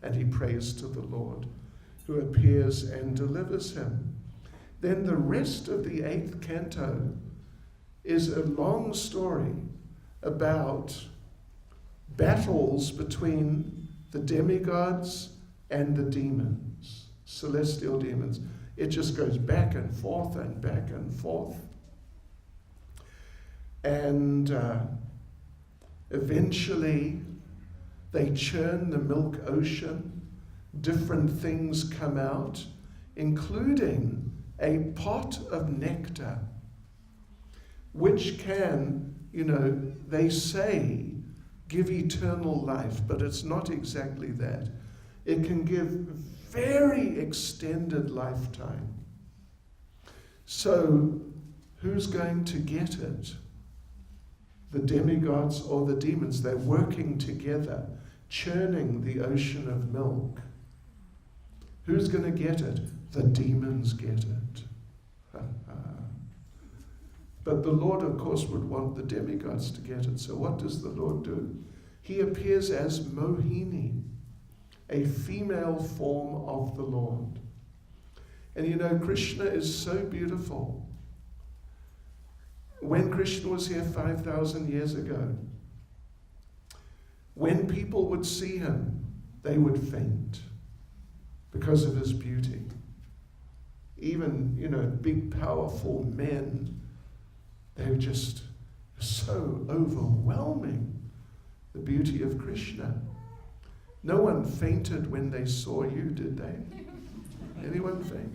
And he prays to the Lord, who appears and delivers him. then the rest of the 8th canto is a long story about battles between the demigods and the demons, celestial demons. It just goes back and forth and back and forth. And eventually they churn the milk ocean. Different things come out, including a pot of nectar, which can, they say, give eternal life, but it's not exactly that. It can give very extended lifetime. So, who's going to get it? The demigods or the demons? They're working together, churning the ocean of milk. Who's going to get it? The demons get it. But the Lord, of course, would want the demigods to get it. So what does the Lord do? He appears as Mohini, a female form of the Lord. And Krishna is so beautiful. When Krishna was here 5,000 years ago, when people would see him, they would faint because of his beauty. Even, big, powerful men, they were just so overwhelming, the beauty of Krishna. No one fainted when they saw you, did they? Anyone faint?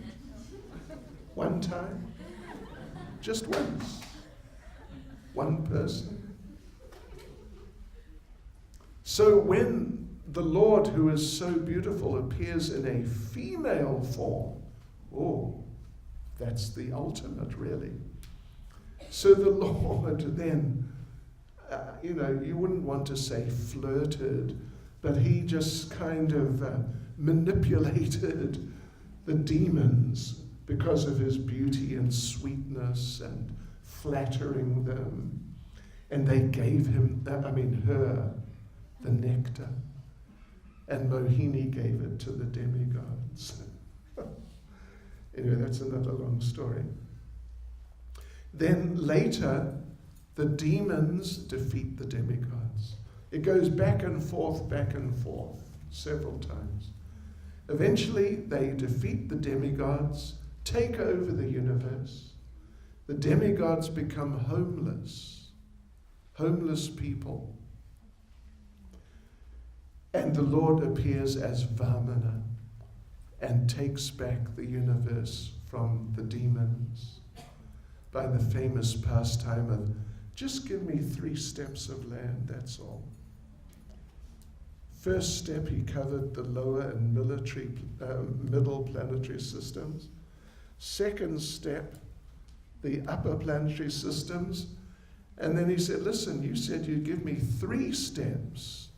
One time? Just once? One person? So when the Lord, who is so beautiful, appears in a female form, that's the ultimate, really. So the Lord then, you wouldn't want to say flirted, but he just kind of manipulated the demons because of his beauty and sweetness and flattering them. And they gave him, her, the nectar. And Mohini gave it to the demigods. Anyway, that's another long story. Then later, the demons defeat the demigods. It goes back and forth, several times. Eventually, they defeat the demigods, take over the universe. The demigods become homeless people. And the Lord appears as Vamana and takes back the universe from the demons by the famous pastime of, just give me 3 steps of land, that's all. First step, he covered the lower and middle planetary systems. Second step, the upper planetary systems. And then he said, listen, you said you'd give me 3 steps.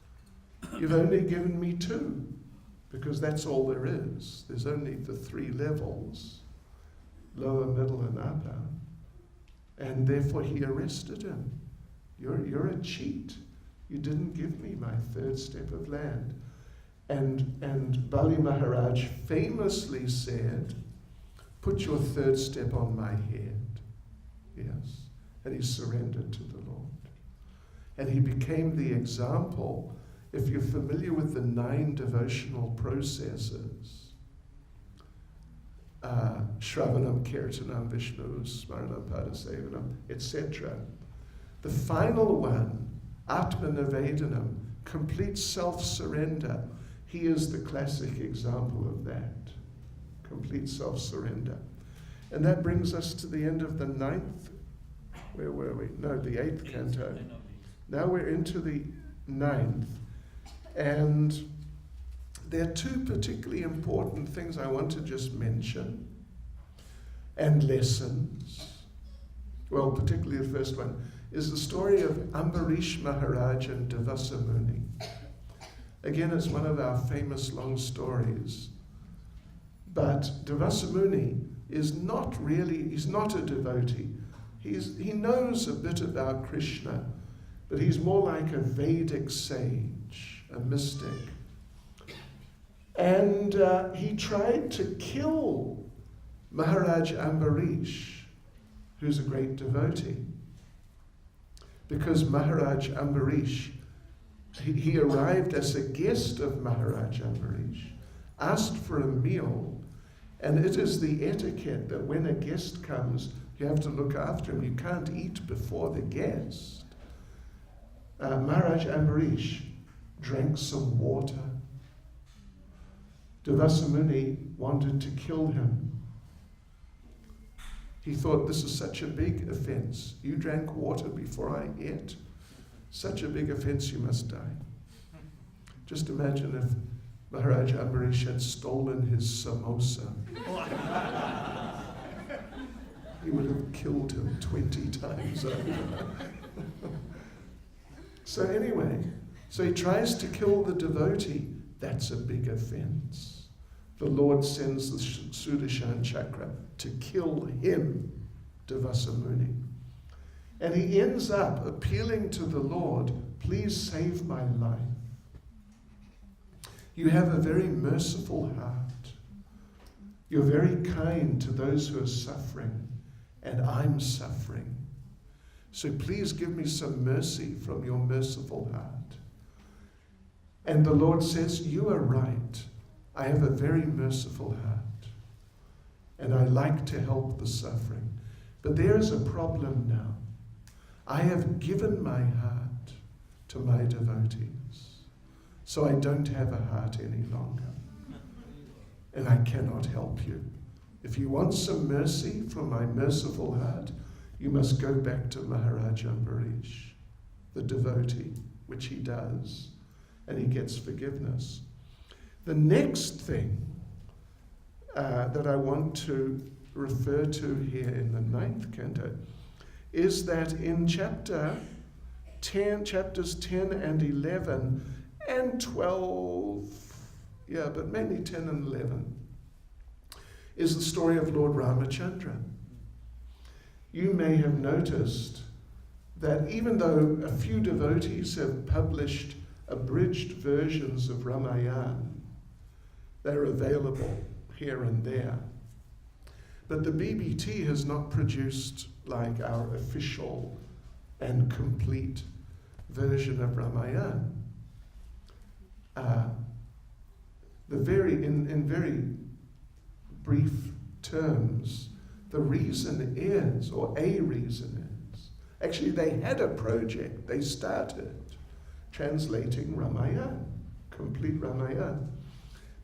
You've only given me 2, because that's all there is. There's only the 3 levels, lower, middle, and upper. And therefore he arrested him. You're a cheat. You didn't give me my 3rd step of land. And Bali Maharaj famously said, put your 3rd step on my head. Yes. And he surrendered to the Lord. And he became the example. If you're familiar with the 9 devotional processes, Shravanam, Kirtanam, Vishnu, Smaranam, Padasevanam, etc. The final one, Atmanavedanam, complete self-surrender. He is the classic example of that. Complete self-surrender. And that brings us to the end of the 9th, where were we? No, the 8th canto. Now we're into the 9th. And there are 2 particularly important things I want to just mention, and lessons. Well, particularly the first one is the story of Ambarish Maharaj and Devasa Muni. Again, it's one of our famous long stories. But Devasa Muni is not really, he's not a devotee. He knows a bit about Krishna, but he's more like a Vedic sage, a mystic. And he tried to kill Maharaj Ambarish, who's a great devotee, because Maharaj Ambarish, he arrived as a guest of Maharaj Ambarish, asked for a meal, and it is the etiquette that when a guest comes, you have to look after him. You can't eat before the guest. Maharaj Ambarish drank some water. Devasa Muni wanted to kill him. He thought, this is such a big offense. You drank water before I ate. Such a big offense, you must die. Just imagine if Maharaj Ambarish had stolen his samosa. He would have killed him 20 times over. So anyway, so he tries to kill the devotee. That's a big offense. The Lord sends the Sudarshan Chakra to kill him, Devasa Muni. And he ends up appealing to the Lord, please save my life. You have a very merciful heart. You're very kind to those who are suffering, and I'm suffering. So please give me some mercy from your merciful heart. And the Lord says, you are right. I have a very merciful heart, and I like to help the suffering. But there is a problem now. I have given my heart to my devotees, so I don't have a heart any longer, and I cannot help you. If you want some mercy from my merciful heart, you must go back to Maharaj Ambarish, the devotee, which he does, and he gets forgiveness. The next thing that I want to refer to here in the 9th canto is that in chapters 10 and 11 and 12, but mainly 10 and 11, is the story of Lord Ramachandra. You may have noticed that even though a few devotees have published abridged versions of Ramayana, they're available here and there. But the BBT has not produced like our official and complete version of Ramayana. In very brief terms, the reason is, or a reason is, actually they had a project. They started translating Ramayana, complete Ramayana.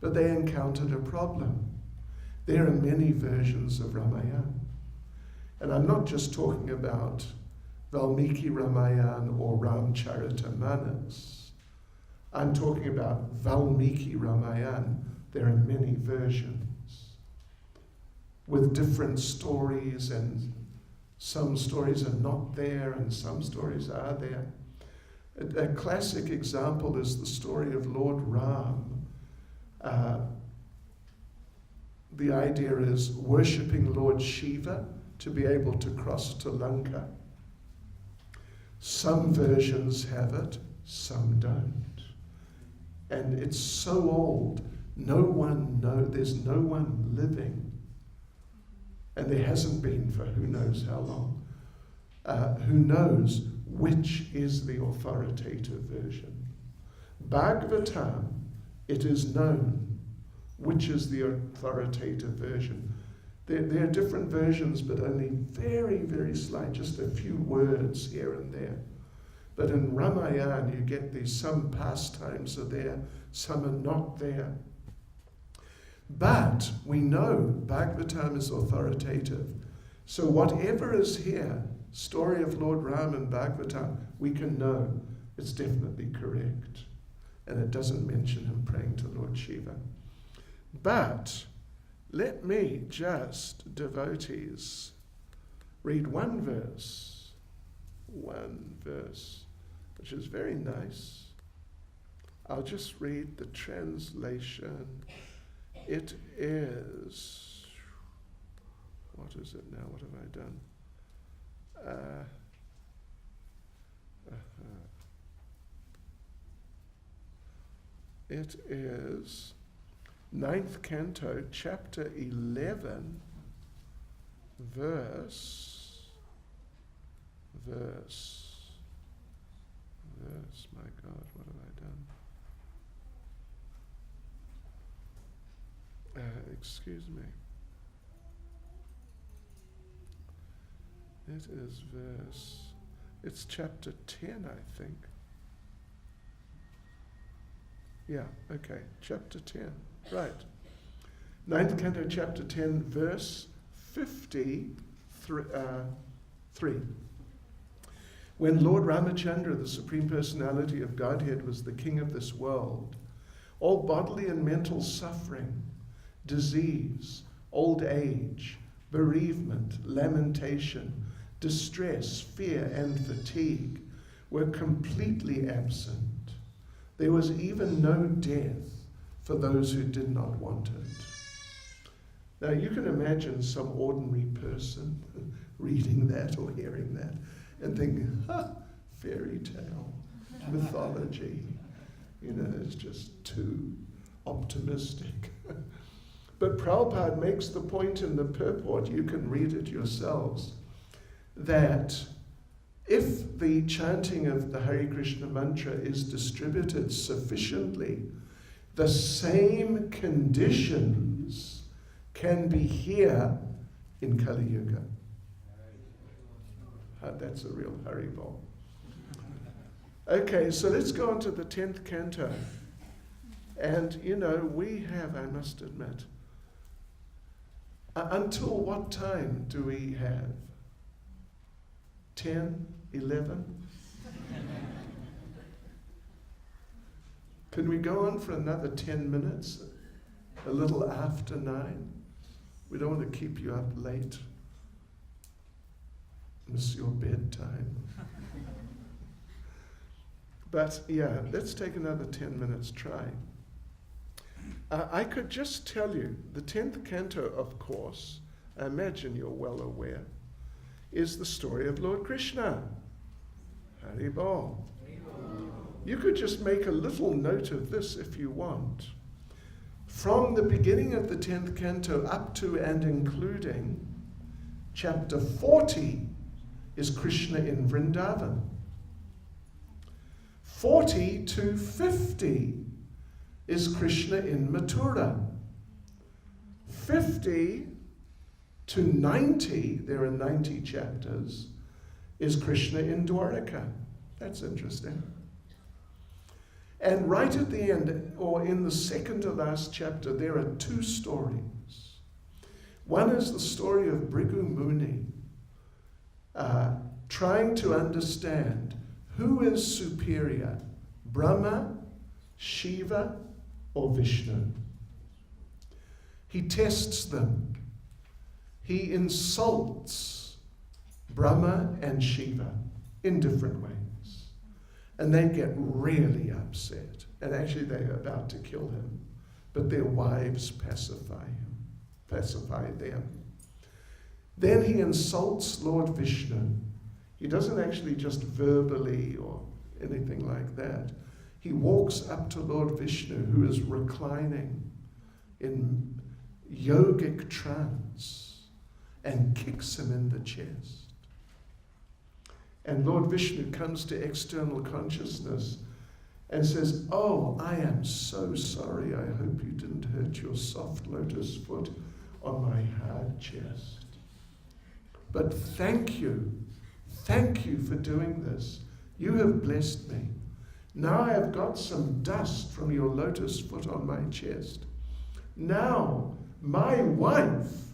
But they encountered a problem. There are many versions of Ramayana. And I'm not just talking about Valmiki Ramayana or Ramcharitamanas. I'm talking about Valmiki Ramayana. There are many versions with different stories, and some stories are not there and some stories are there. A classic example is the story of Lord Ram. The idea is worshipping Lord Shiva to be able to cross to Lanka. Some versions have it, some don't. And it's so old, there's no one living, and there hasn't been for who knows how long, who knows which is the authoritative version. Bhagavatam, it is known which is the authoritative version. There are different versions, but only very, very slight, just a few words here and there. But in Ramayana, you get these, some pastimes are there, some are not there. But we know Bhagavatam is authoritative. So whatever is here, story of Lord Ram and Bhagavatam, we can know it's definitely correct. And it doesn't mention him praying to Lord Shiva. But let me just, devotees, read one verse, which is very nice. I'll just read the translation. It is, what is it now? What have I done? It is 9th canto, chapter 11, verse, my God, what have I done? Excuse me. It is it's chapter 10, I think. Yeah, okay, chapter 10, right. 9th Canto, chapter 10, verse 53. When Lord Ramachandra, the Supreme Personality of Godhead, was the king of this world, all bodily and mental suffering, disease, old age, bereavement, lamentation, distress, fear, and fatigue were completely absent. There was even no death for those who did not want it. Now you can imagine some ordinary person reading that or hearing that and thinking, fairy tale, mythology, it's just too optimistic. But Prabhupada makes the point in the purport, you can read it yourselves, that if the chanting of the Hare Krishna mantra is distributed sufficiently, the same conditions can be here in Kali Yuga. That's a real Haribol. Okay, so let's go on to the 10th canto. And, we have, I must admit, until what time do we have? 10, 11? Can we go on for another 10 minutes? A little after 9? We don't want to keep you up late. Miss your bedtime. But yeah, let's take another 10 minutes try. I could just tell you, the 10th canto, of course, I imagine you're well aware, is the story of Lord Krishna. Haribol. You could just make a little note of this if you want. From the beginning of the 10th canto up to and including chapter 40 is Krishna in Vrindavan. 40 to 50 is Krishna in Mathura. 50 to 90, there are 90 chapters, is Krishna in Dwaraka. That's interesting. And right at the end, or in the second to last chapter, there are two stories. One is the story of Bhrigu Muni, trying to understand who is superior, Brahma, Shiva, or Vishnu. He tests them. He insults Brahma and Shiva in different ways. And they get really upset. And actually they're about to kill him. But their wives pacify them. Then he insults Lord Vishnu. He doesn't actually just verbally or anything like that. He walks up to Lord Vishnu, who is reclining in yogic trance, and kicks him in the chest. And Lord Vishnu comes to external consciousness and says, "Oh, I am so sorry. I hope you didn't hurt your soft lotus foot on my hard chest. But thank you for doing this. You have blessed me. Now I have got some dust from your lotus foot on my chest. Now, my wife,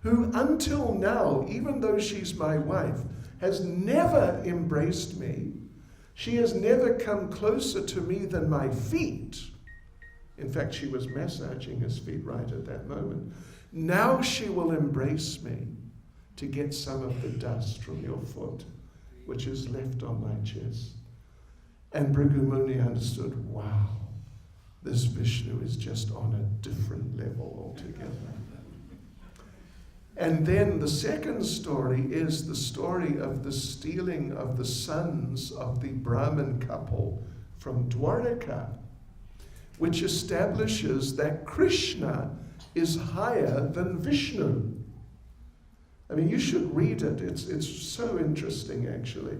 who until now, even though she's my wife, has never embraced me, she has never come closer to me than my feet." In fact, she was massaging his feet right at that moment. "Now she will embrace me to get some of the dust from your foot, which is left on my chest." And Bhrigu Muni understood, wow, this Vishnu is just on a different level altogether. And then the second story is the story of the stealing of the sons of the Brahmin couple from Dwaraka, which establishes that Krishna is higher than Vishnu. I mean, you should read it. It's so interesting, actually.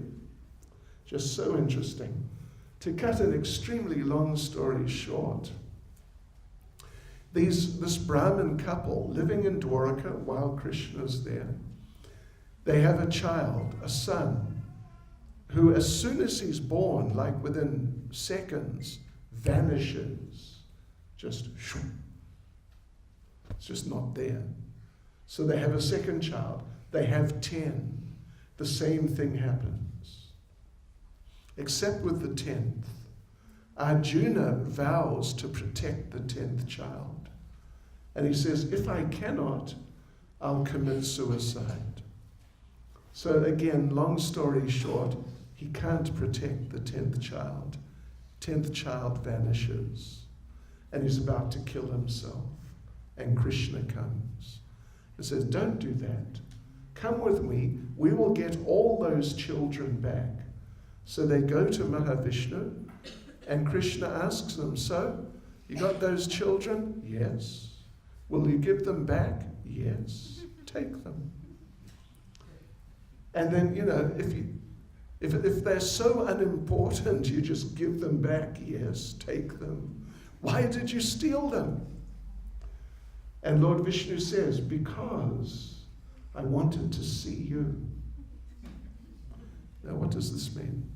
Just so interesting. To cut an extremely long story short, this Brahmin couple living in Dwarka while Krishna's there, they have a child, a son, who as soon as he's born, like within seconds, vanishes. Just shoo. It's just not there. So they have a second child. They have 10. The same thing happens. Except with the 10th. Arjuna vows to protect the 10th child. And he says, if I cannot, I'll commit suicide. So again, long story short, he can't protect the 10th child. 10th child vanishes. And he's about to kill himself. And Krishna comes and says, don't do that. Come with me. We will get all those children back. So they go to Mahavishnu, and Krishna asks them, so, you got those children? Yes. Will you give them back? Yes. Take them. And then, if they're so unimportant, you just give them back? Yes, take them. Why did you steal them? And Lord Vishnu says, because I wanted to see you. Now, what does this mean?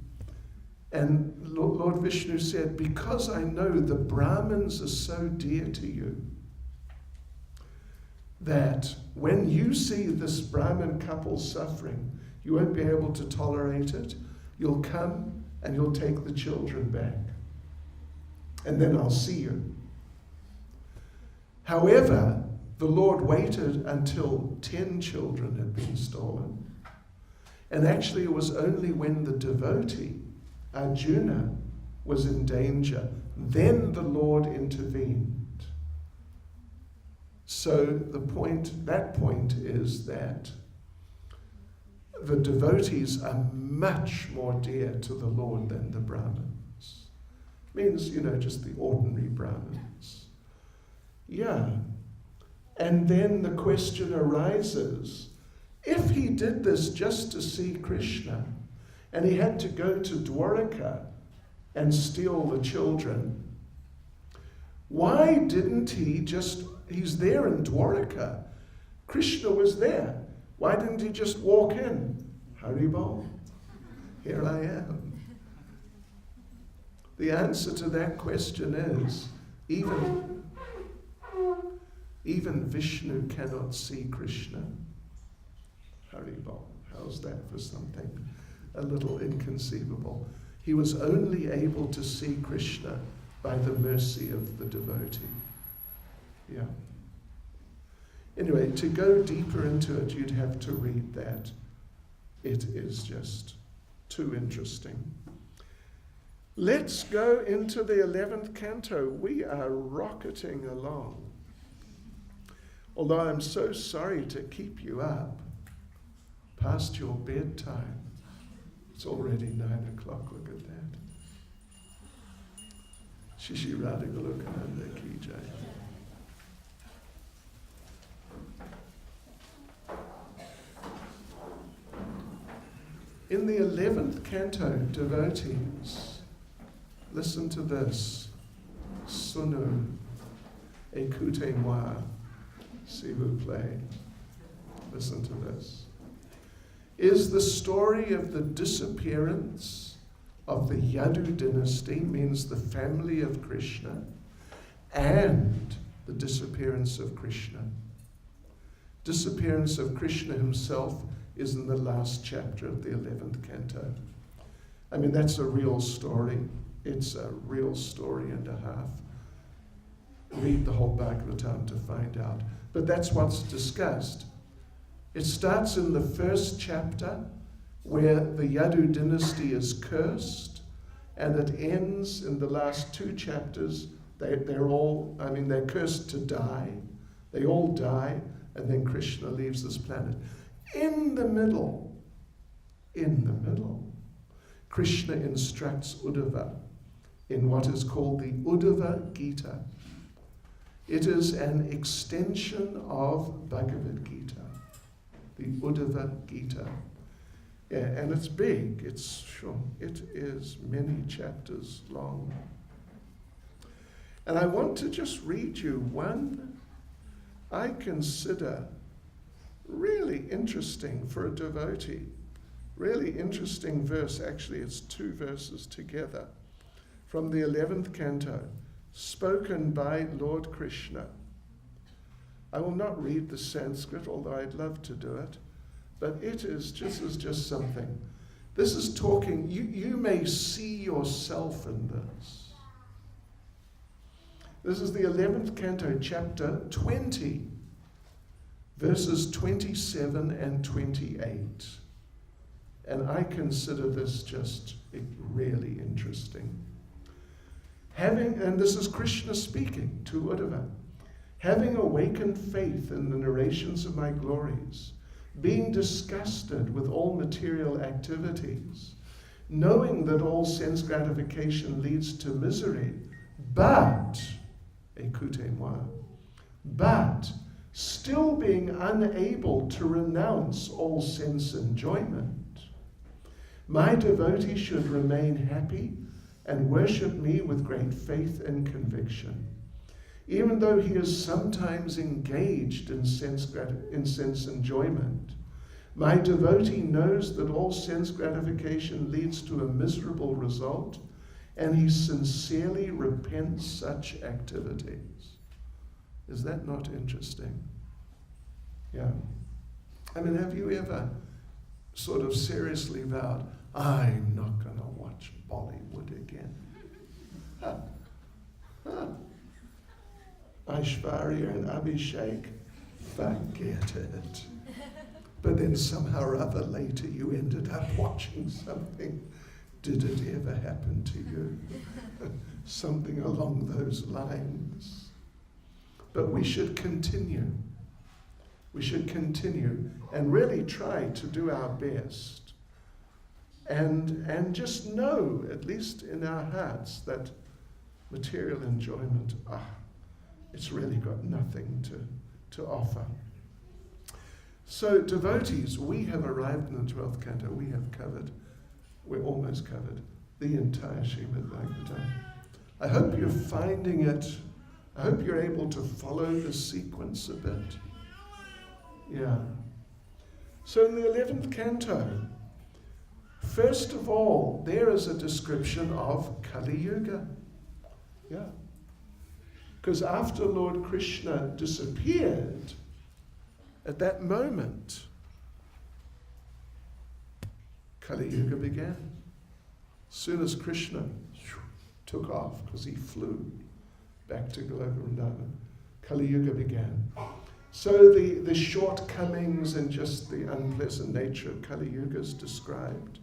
And Lord Vishnu said, because I know the Brahmins are so dear to you, that when you see this Brahmin couple suffering, you won't be able to tolerate it. You'll come and you'll take the children back. And then I'll see you. However, the Lord waited until 10 children had been stolen. And actually it was only when the devotee, Arjuna, was in danger, then the Lord intervened. So that point is that the devotees are much more dear to the Lord than the Brahmins. Means, just the ordinary Brahmins. Yeah. And then the question arises, if he did this just to see Krishna, and he had to go to Dwarka and steal the children, why didn't he's there in Dwarka. Krishna was there. Why didn't he just walk in? Haribol, here I am. The answer to that question is, even Vishnu cannot see Krishna. Haribol. How's that for something a little inconceivable? He was only able to see Krishna by the mercy of the devotee. Yeah. Anyway, to go deeper into it, you'd have to read that. It is just too interesting. Let's go into the 11th canto. We are rocketing along. Although I'm so sorry to keep you up past your bedtime. It's already 9 o'clock, look at that. Shishi Radha Golokananda ki jai. In the 11th canto, devotees, listen to this. Sunu, écoutez-moi, s'il vous plaît. Listen to this. Is the story of the disappearance of the Yadu dynasty, means the family of Krishna, and the disappearance of Krishna. Disappearance of Krishna himself is in the last chapter of the 11th canto. I mean, that's a real story. It's a real story and a half. Read the whole Bhagavatam to find out. But that's what's discussed. It starts in the first chapter where the Yadu dynasty is cursed, and it ends in the last 2 chapters. They're cursed to die. They all die, and then Krishna leaves this planet. In the middle, Krishna instructs Uddhava in what is called the Uddhava Gita. It is an extension of Bhagavad Gita. the Uddhava Gita. Yeah, and it's big, it is many chapters long. And I want to just read you one I consider really interesting for a devotee. Really interesting verse, actually it's 2 verses together, from the 11th canto, spoken by Lord Krishna. I will not read the Sanskrit, although I'd love to do it, but it is just something. This is talking, you may see yourself in this. This is the 11th canto, chapter 20, verses 27 and 28. And I consider this just really interesting. And this is Krishna speaking to Uddhava. Having awakened faith in the narrations of my glories, being disgusted with all material activities, knowing that all sense gratification leads to misery, but, écoutez-moi, but still being unable to renounce all sense enjoyment, my devotee should remain happy and worship me with great faith and conviction. Even though he is sometimes engaged in sense enjoyment, my devotee knows that all sense gratification leads to a miserable result, and he sincerely repents such activities. Is that not interesting? Yeah. I mean, have you ever sort of seriously vowed, I'm not going to watch Bollywood again? Aishwarya and Abhishek, forget it. But then somehow or other later you ended up watching something. Did it ever happen to you? Something along those lines. But we should continue. We should continue and really try to do our best. And just know, at least in our hearts, that material enjoyment, it's really got nothing to offer. So devotees, we have arrived in the 12th canto. We're almost covered the entire Srimad Bhagavatam. I hope you're finding it. I hope you're able to follow the sequence a bit. Yeah. So in the 11th canto, first of all, there is a description of Kali Yuga. Yeah. Because after Lord Krishna disappeared, at that moment, Kali Yuga began. As soon as Krishna took off, because he flew back to Golokananda, Kali Yuga began. So the shortcomings and just the unpleasant nature of Kali Yuga is described.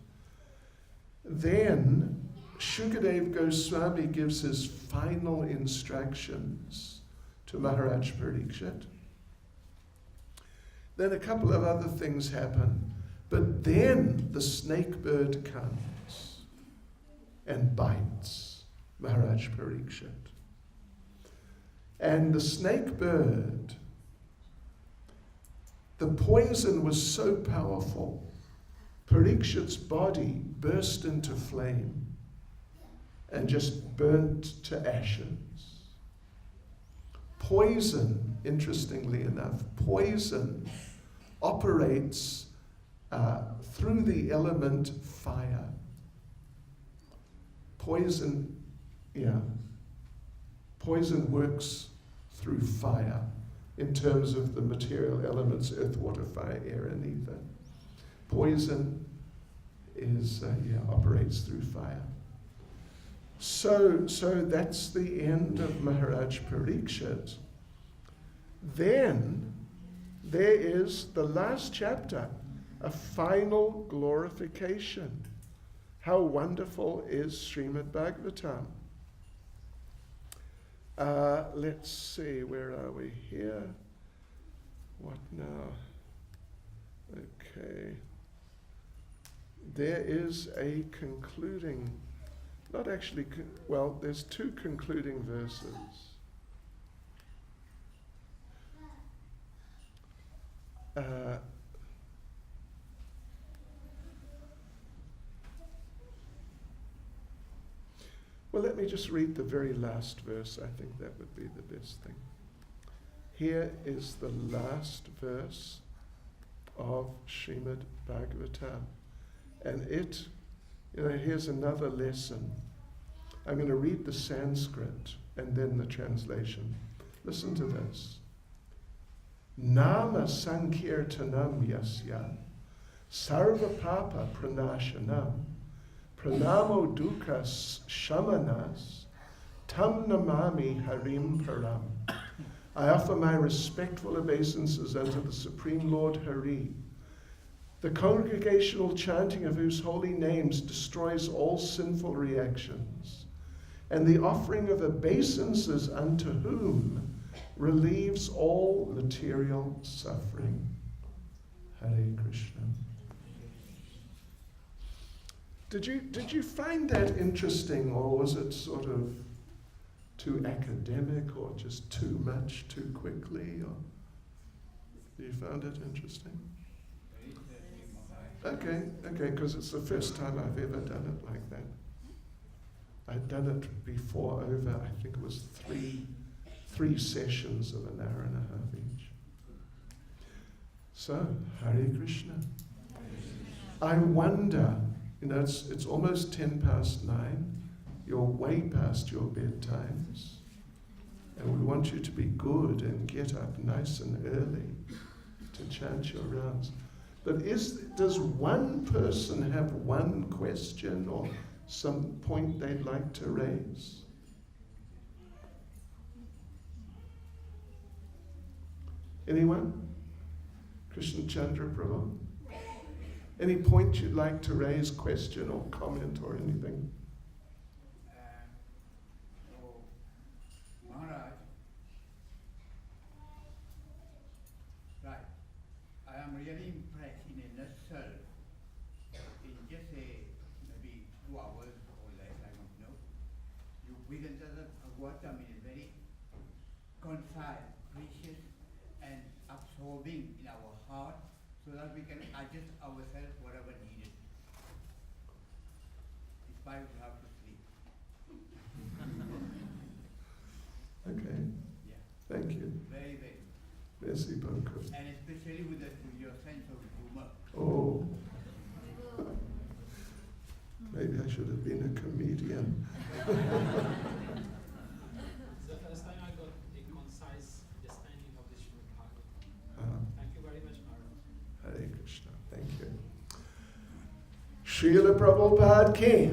Then Shukadev Goswami gives his final instructions to Maharaj Parikshit. Then a couple of other things happen, but then the snake bird comes and bites Maharaj Parikshit. And the snake bird, the poison was so powerful, Parikshit's body burst into flame and just burnt to ashes. Poison, interestingly enough, poison operates through the element fire. Poison works through fire in terms of the material elements, earth, water, fire, air, and ether. Poison operates through fire. So that's the end of Maharaj Parikshit. Then there is the last chapter, a final glorification. How wonderful is Srimad Bhagavatam? Let's see, where are we here? What now? Okay. There is a concluding, not actually, there's 2 concluding verses. Well, let me just read the very last verse. I think that would be the best thing. Here is the last verse of Srimad Bhagavatam. And it, here's another lesson. I'm going to read the Sanskrit and then the translation. Listen to this. Nama Sankirtanam Yasya Sarva Papa Pranashanam Pranamo Dukas Shamanas Tam Namami Harim Param. I offer my respectful obeisances unto the Supreme Lord Hari, the congregational chanting of whose holy names destroys all sinful reactions, and the offering of obeisances unto whom relieves all material suffering. Hare Krishna. Did you find that interesting, or was it sort of too academic, or just too much too quickly? Or you found it interesting? Okay, because it's the first time I've ever done it like that. I'd done it before over, I think it was three sessions of an hour and a half each. So, Hare Krishna. I wonder, it's almost 9:10. You're way past your bedtimes. And we want you to be good and get up nice and early to chant your rounds. But does one person have one question or some point they'd like to raise? Anyone? Krishna Chandra Prabhu? Any point you'd like to raise, question or comment or anything? Maharaj, right, I am really impressed in a nutshell, in just maybe 2 hours or less, I don't know. You presented Bhagavatam in a very concise, precious, and absorbing in our heart, so that we can adjust ourselves whatever needed. Despite we have to sleep. Okay. Yeah. Thank you. Very, very. Merci beaucoup. And especially with your sense of humor. Oh. Maybe I should have been a comedian. It's the first time I got a concise understanding of the Srimad Bhagavatam. Thank you very much, Maharaj. Hare Krishna. Thank you. Srila Prabhupada ki.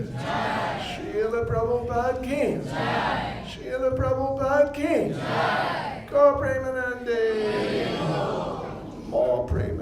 Srila Prabhupada ki. Srila Prabhupada ki. Go Premanande. More Premanande.